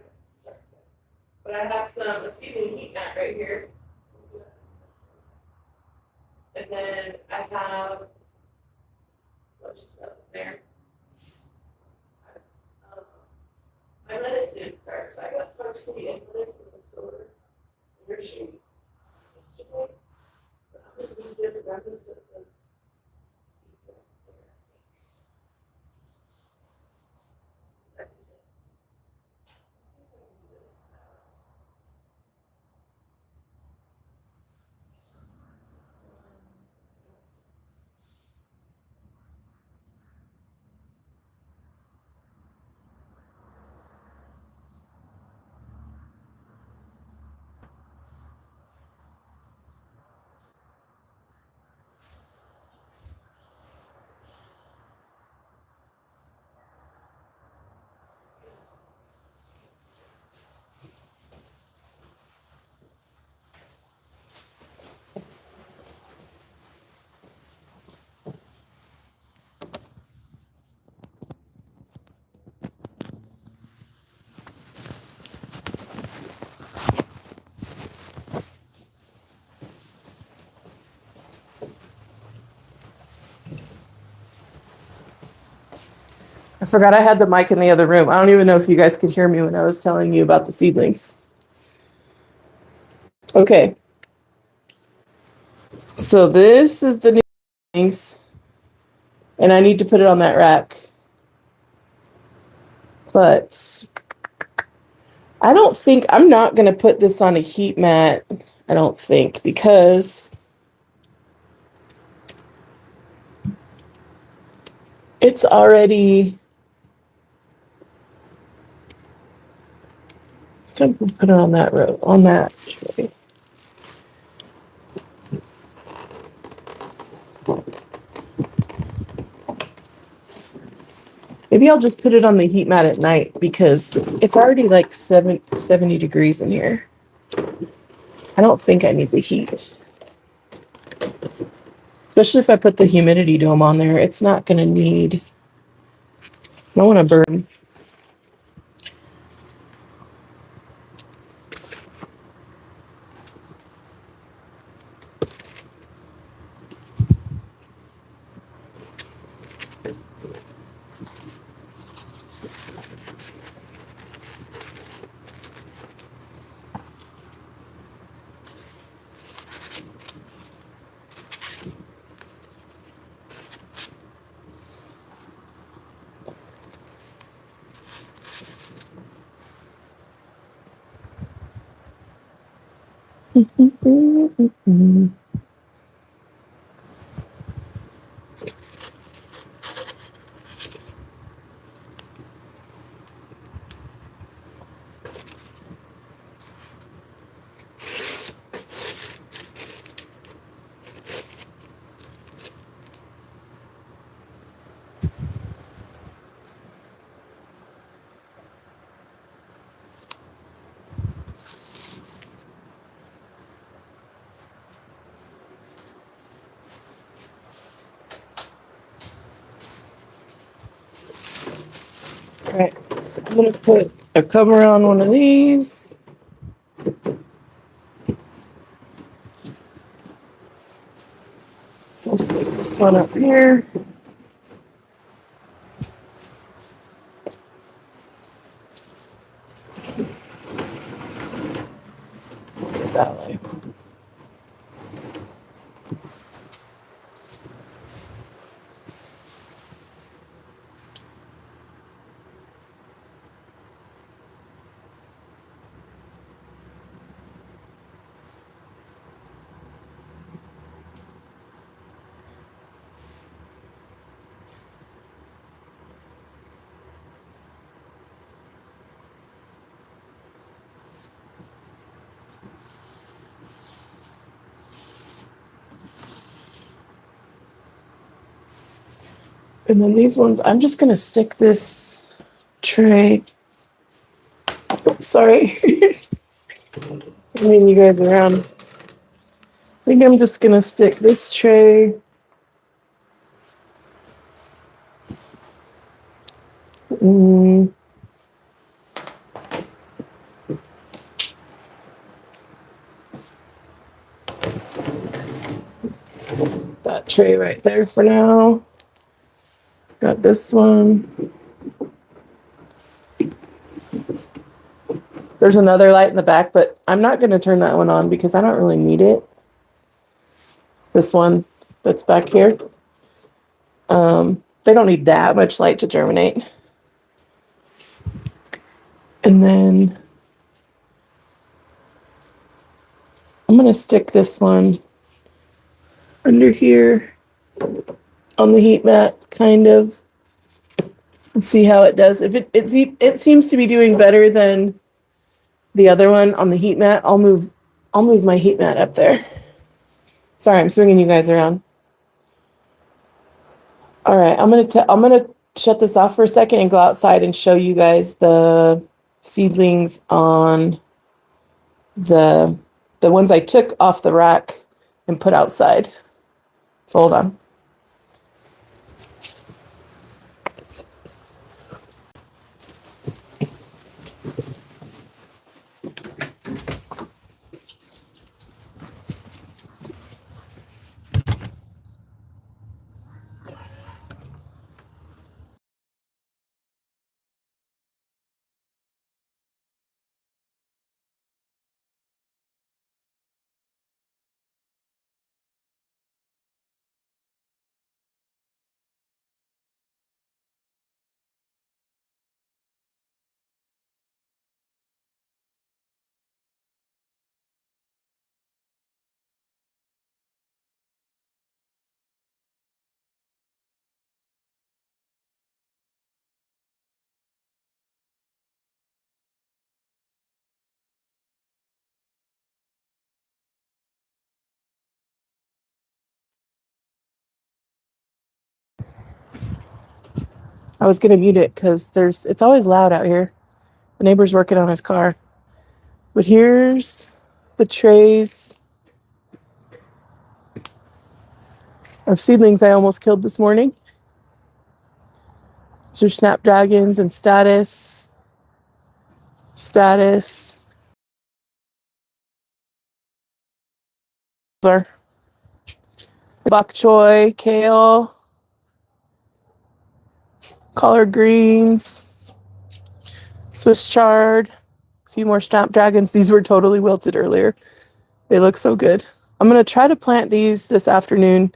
But I have a sealing heat mat right here. And then I have what's just up there. My lettuce didn't start, so I got parsley and lettuce from the store. Where should we? Yesterday. But I'm gonna do this, and I'm gonna put those seeds right there. I forgot I had the mic in the other room. I don't even know if you guys could hear me when I was telling you about the seedlings. Okay. So this is the new seedlings, and I need to put it on that rack. But I don't think, I'm not going to put this on a heat mat, I don't think, because it's already, I'm going to put it on that row, on that tray. Maybe I'll just put it on the heat mat at night because it's already like 70 degrees in here. I don't think I need the heat. Especially if I put the humidity dome on there, it's not going to need... I don't want to burn. All right, so I'm going to put a cover on one of these. We'll stick this one up here. That way. And then these ones, I'm just going to stick this tray. Sorry. I mean, you guys around. I think I'm just going to stick this tray. That tray right there for now. Got this one. There's another light in the back, but I'm not going to turn that one on because I don't really need it. This one that's back here. They don't need that much light to germinate. And then I'm going to stick this one under here on the heat mat, kind of, and see how it does. If it seems to be doing better than the other one on the heat mat, I'll move my heat mat up there. Sorry, I'm swinging you guys around. All right, I'm gonna shut this off for a second and go outside and show you guys the seedlings on the ones I took off the rack and put outside. So hold on. I was gonna mute it because it's always loud out here. The neighbor's working on his car. But here's the trays of seedlings I almost killed this morning. These are snapdragons and status. Bok choy, kale, collard greens, Swiss chard, a few more snapdragons. These were totally wilted earlier. They look so good. I'm going to try to plant these this afternoon.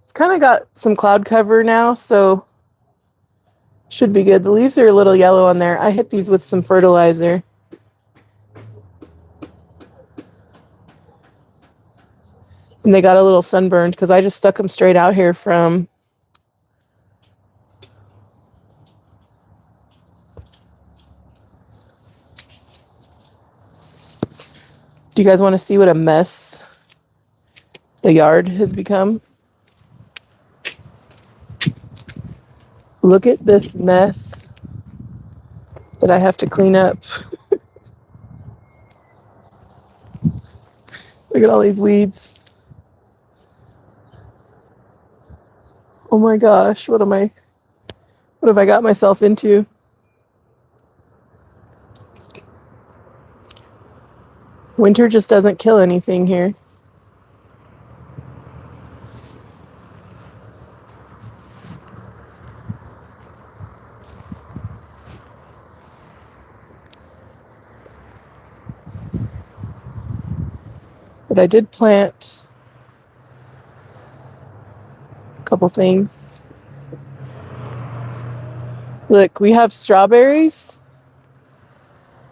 It's kind of got some cloud cover now, so should be good. The leaves are a little yellow on there. I hit these with some fertilizer. And they got a little sunburned because I just stuck them straight out here from Do you guys want to see what a mess the yard has become? Look at this mess that I have to clean up. Look at all these weeds. Oh my gosh, what have I got myself into? Winter just doesn't kill anything here. But I did plant a couple things. Look, we have strawberries.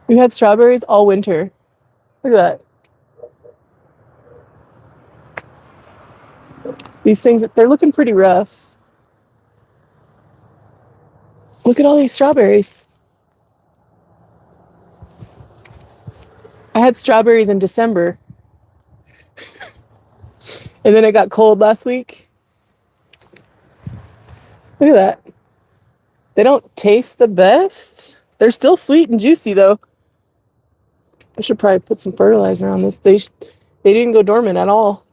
We had strawberries all winter. Look at that. These things, they're looking pretty rough. Look at all these strawberries. I had strawberries in December. And then it got cold last week. Look at that. They don't taste the best. They're still sweet and juicy, though. I should probably put some fertilizer on this. They didn't go dormant at all.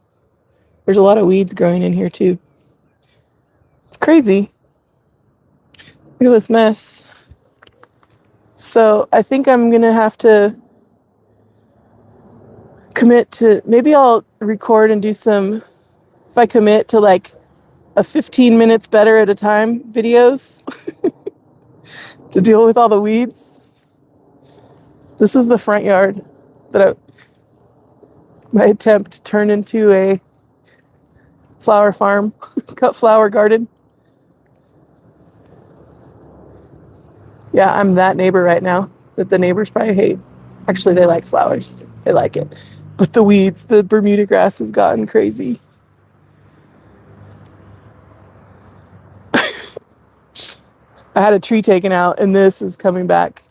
There's a lot of weeds growing in here, too. It's crazy. Look at this mess. So I think I'm going to have to commit to, maybe I'll record and do some, if I commit to like a 15 minutes better at a time videos to deal with all the weeds. This is the front yard that my attempt to turn into a flower farm, cut flower garden. Yeah, I'm that neighbor right now that the neighbors probably hate. Actually, they like flowers. They like it. But the weeds, the Bermuda grass has gotten crazy. I had a tree taken out and this is coming back.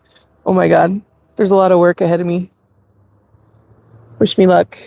Oh my God. There's a lot of work ahead of me. Wish me luck.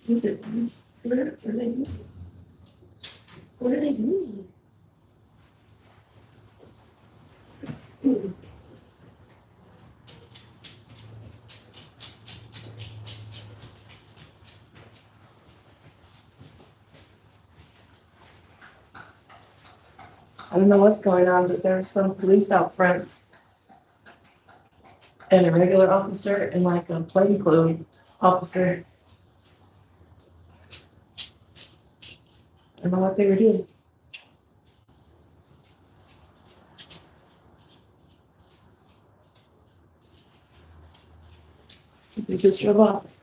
Is it? What are they doing? What are they doing? I don't know what's going on, but there's some police out front and a regular officer and like a plainclothes officer. I don't know what they were doing. They just drove off.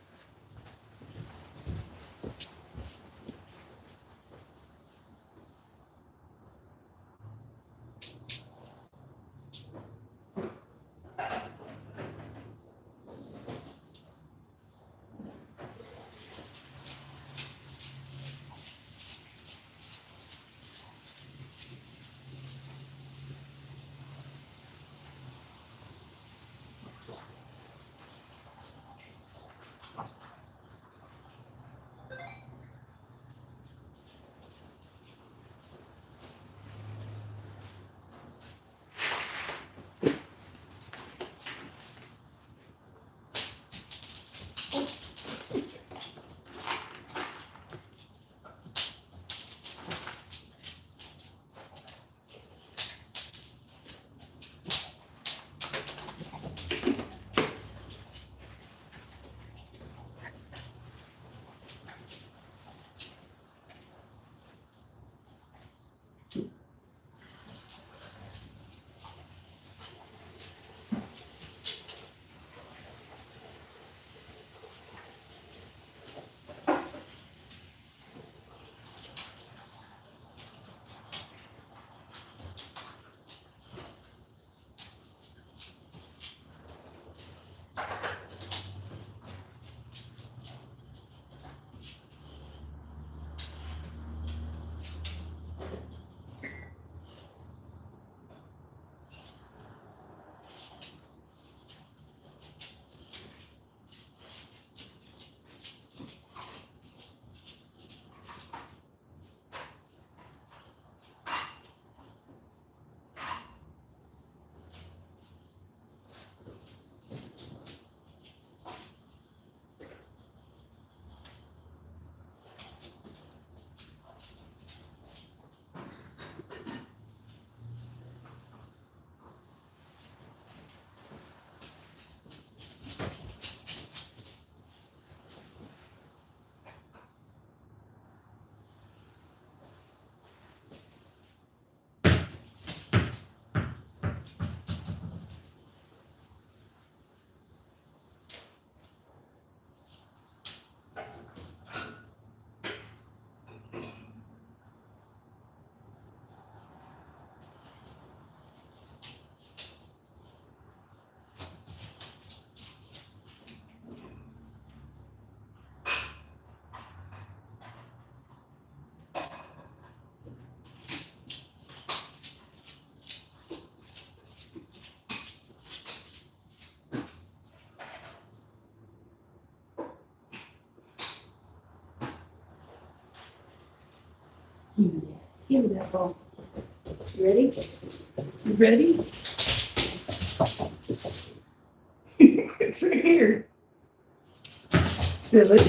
Give me that ball. You ready? You ready? It's right here. Silly.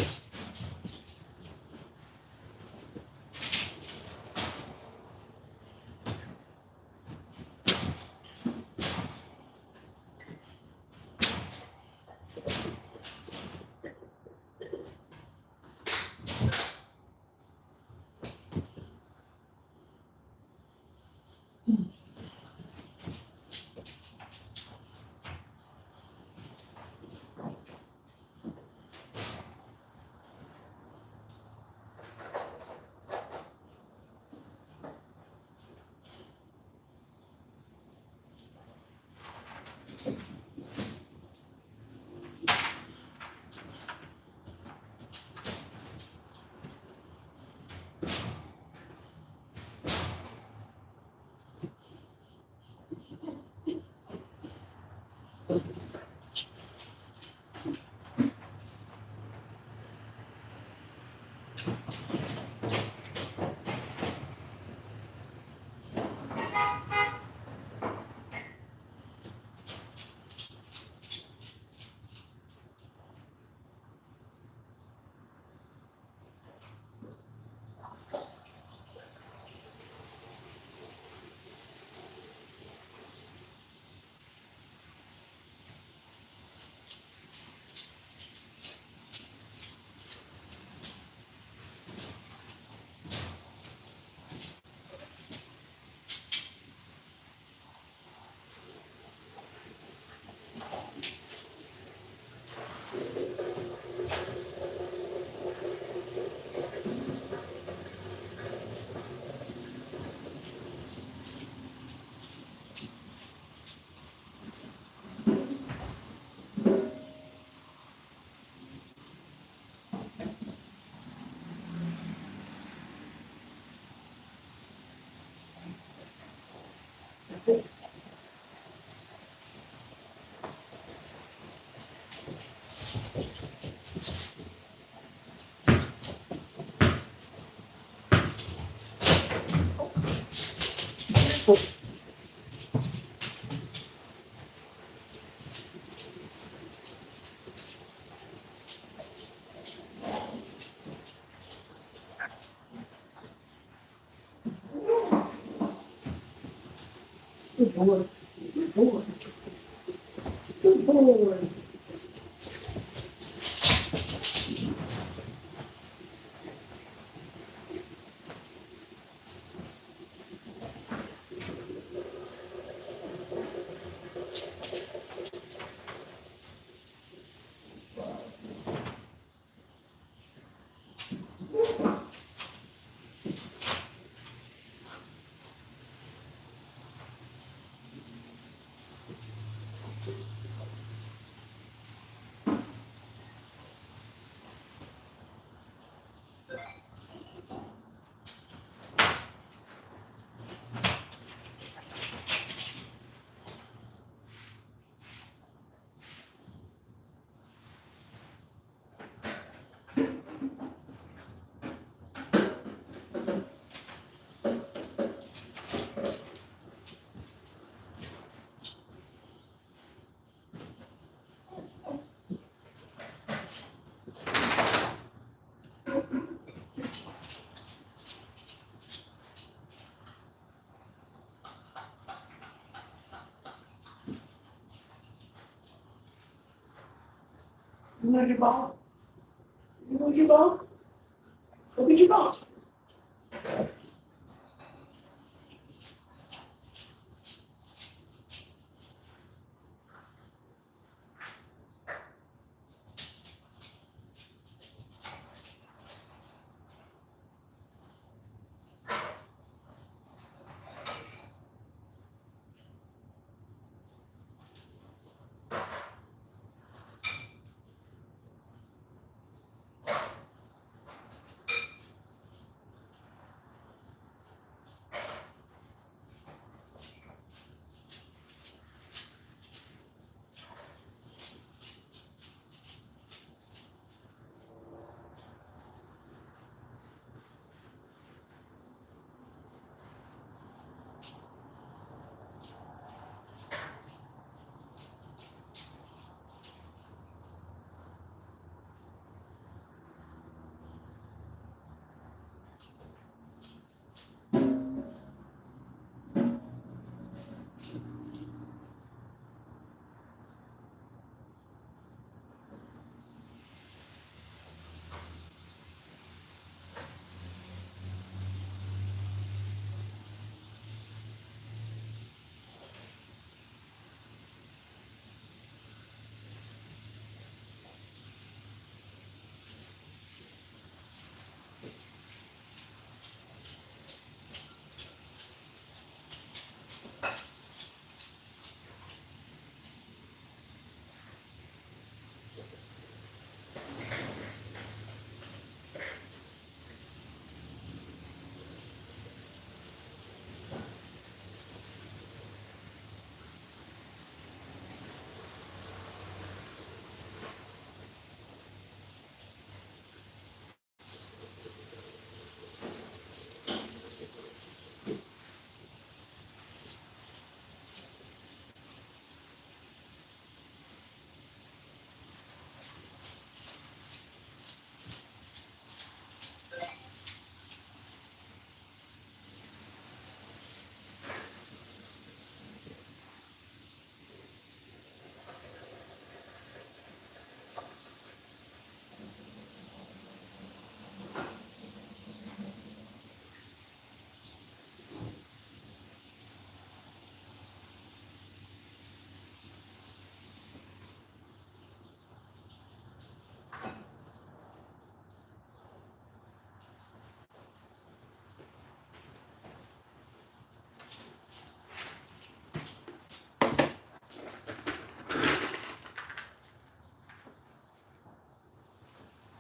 Good boy. Good boy. Good boy. You know your ball? You know your ball? Look at your ball.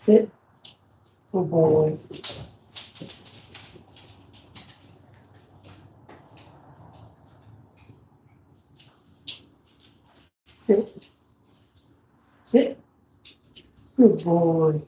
Sit. Good boy. Sit. Sit. Good boy.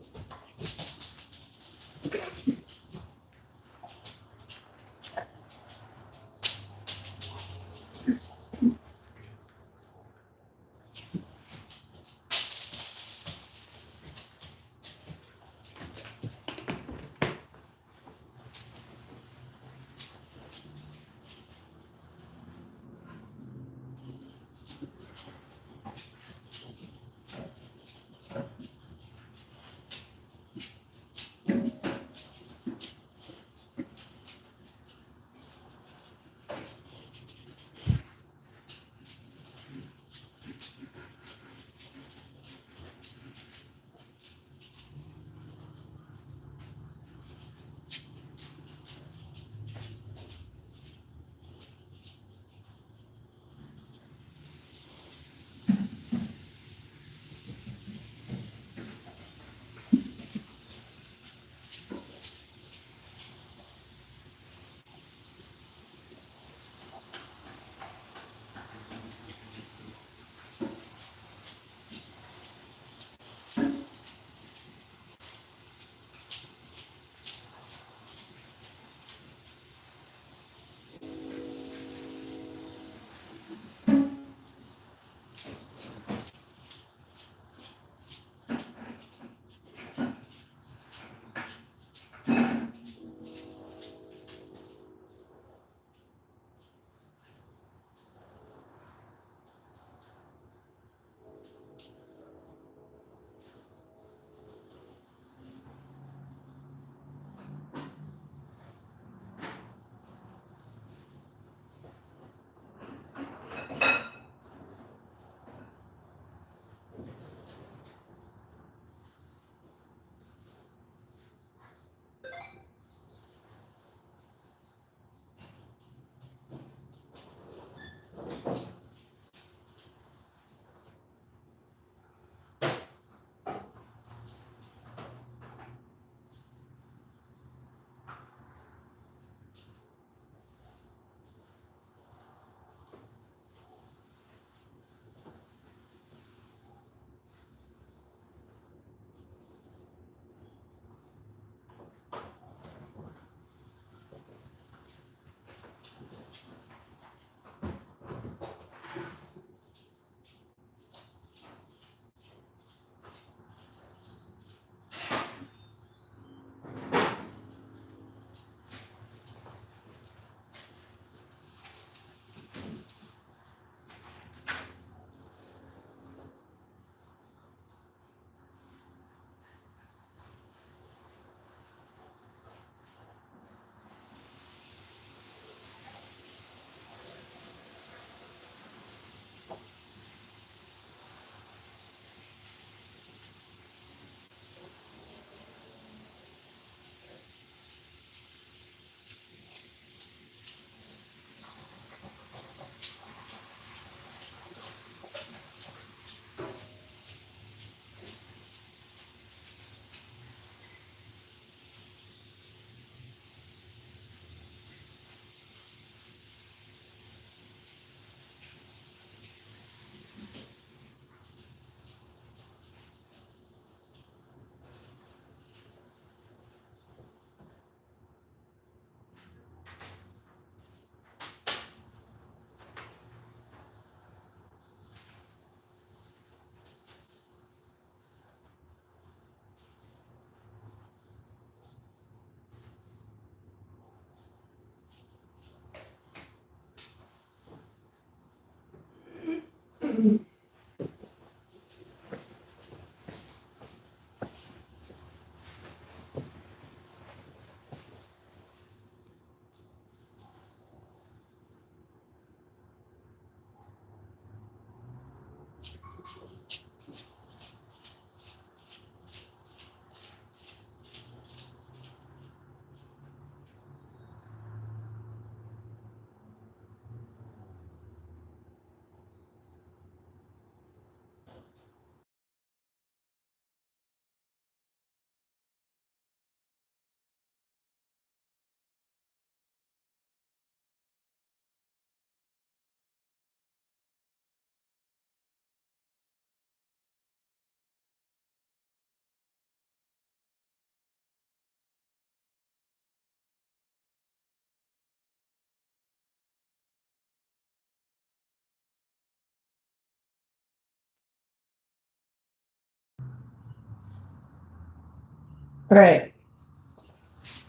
All right.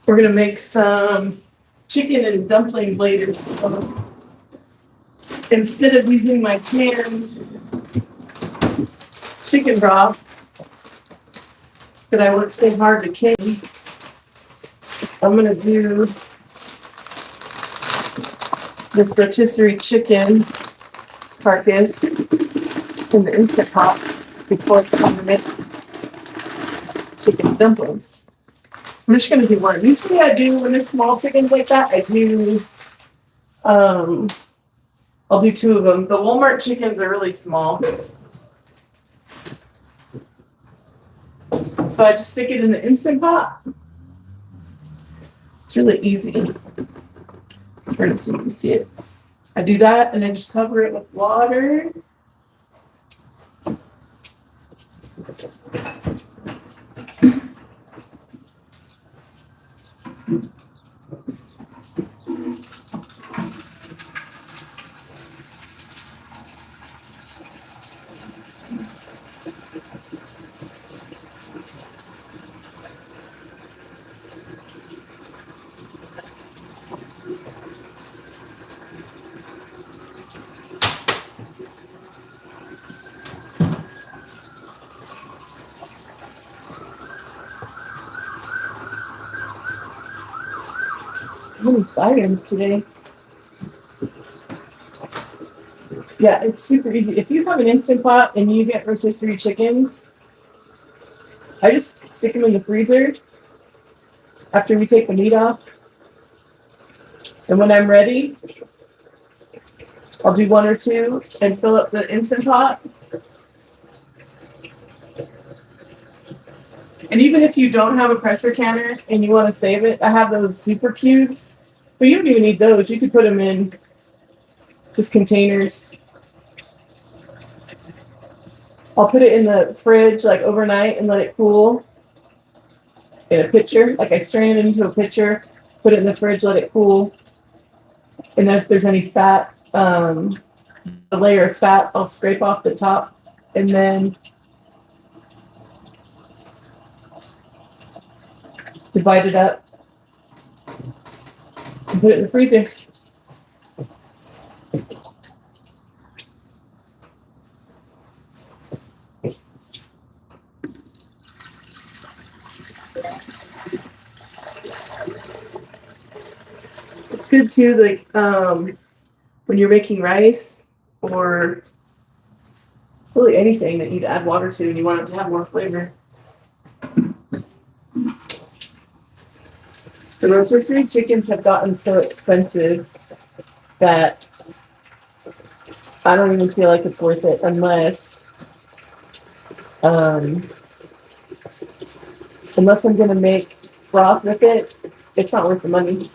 We're going to make some chicken and dumplings later. So instead of using my canned chicken broth that I worked so hard to can, I'm going to do this rotisserie chicken carcass in the Instant Pot before it's time to make chicken dumplings. I'm just going to do one. Usually I do, when it's small chickens like that, I'll do 2 of them. The Walmart chickens are really small. So I just stick it in the Instant Pot. It's really easy. Turn it so you can see it. I do that and I just cover it with water. How many sirens today? Yeah, it's super easy. If you have an Instant Pot and you get rotisserie chickens, I just stick them in the freezer after we take the meat off. And when I'm ready, I'll do 1 or 2 and fill up the Instant Pot. And even if you don't have a pressure canner and you want to save it, I have those super cubes. But you don't even need those. You could put them in just containers. I'll put it in the fridge like overnight and let it cool in a pitcher. Like I strain it into a pitcher, put it in the fridge, let it cool. And then if there's any fat, the layer of fat, I'll scrape off the top and then divide it up and put it in the freezer. It's good too, like when you're making rice or really anything that you'd add water to and you want it to have more flavor. The rotisserie chickens have gotten so expensive that I don't even feel like it's worth it unless I'm gonna make broth with it. It's not worth the money.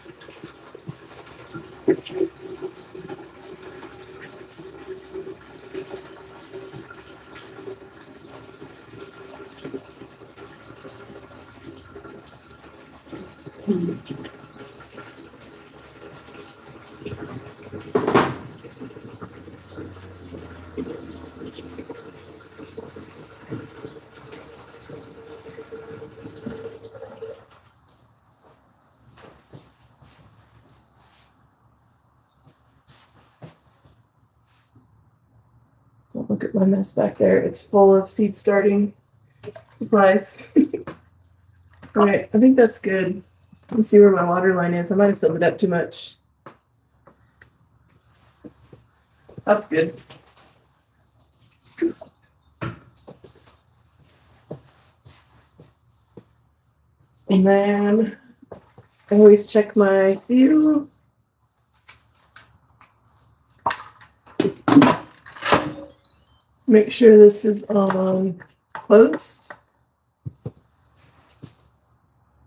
Look at my mess back there. It's full of seed starting supplies. All right, I think that's good. Let me see where my water line is. I might have filled it up too much. That's good. And then I always check my seal. Make sure this is on close.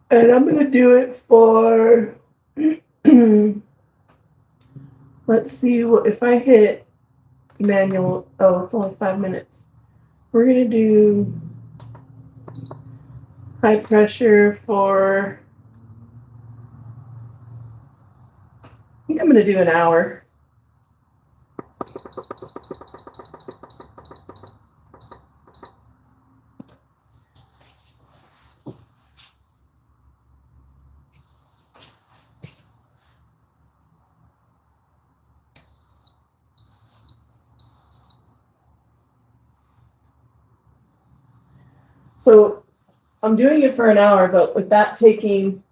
And I'm going to do it for, let's see, what if I hit manual. Oh, it's only 5 minutes. We're going to do high pressure for, I think I'm going to do an hour. So I'm doing it for an hour, but with that taking,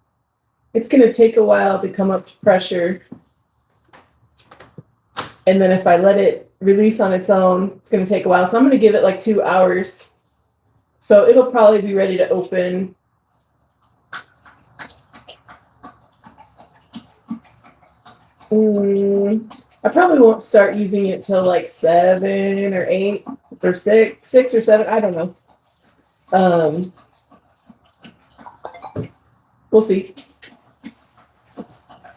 it's going to take a while to come up to pressure. And then if I let it release on its own, it's going to take a while. So I'm going to give it like 2 hours. So it'll probably be ready to open. I probably won't start using it till like 7 or 8 or 6 or 7. I don't know. We'll see.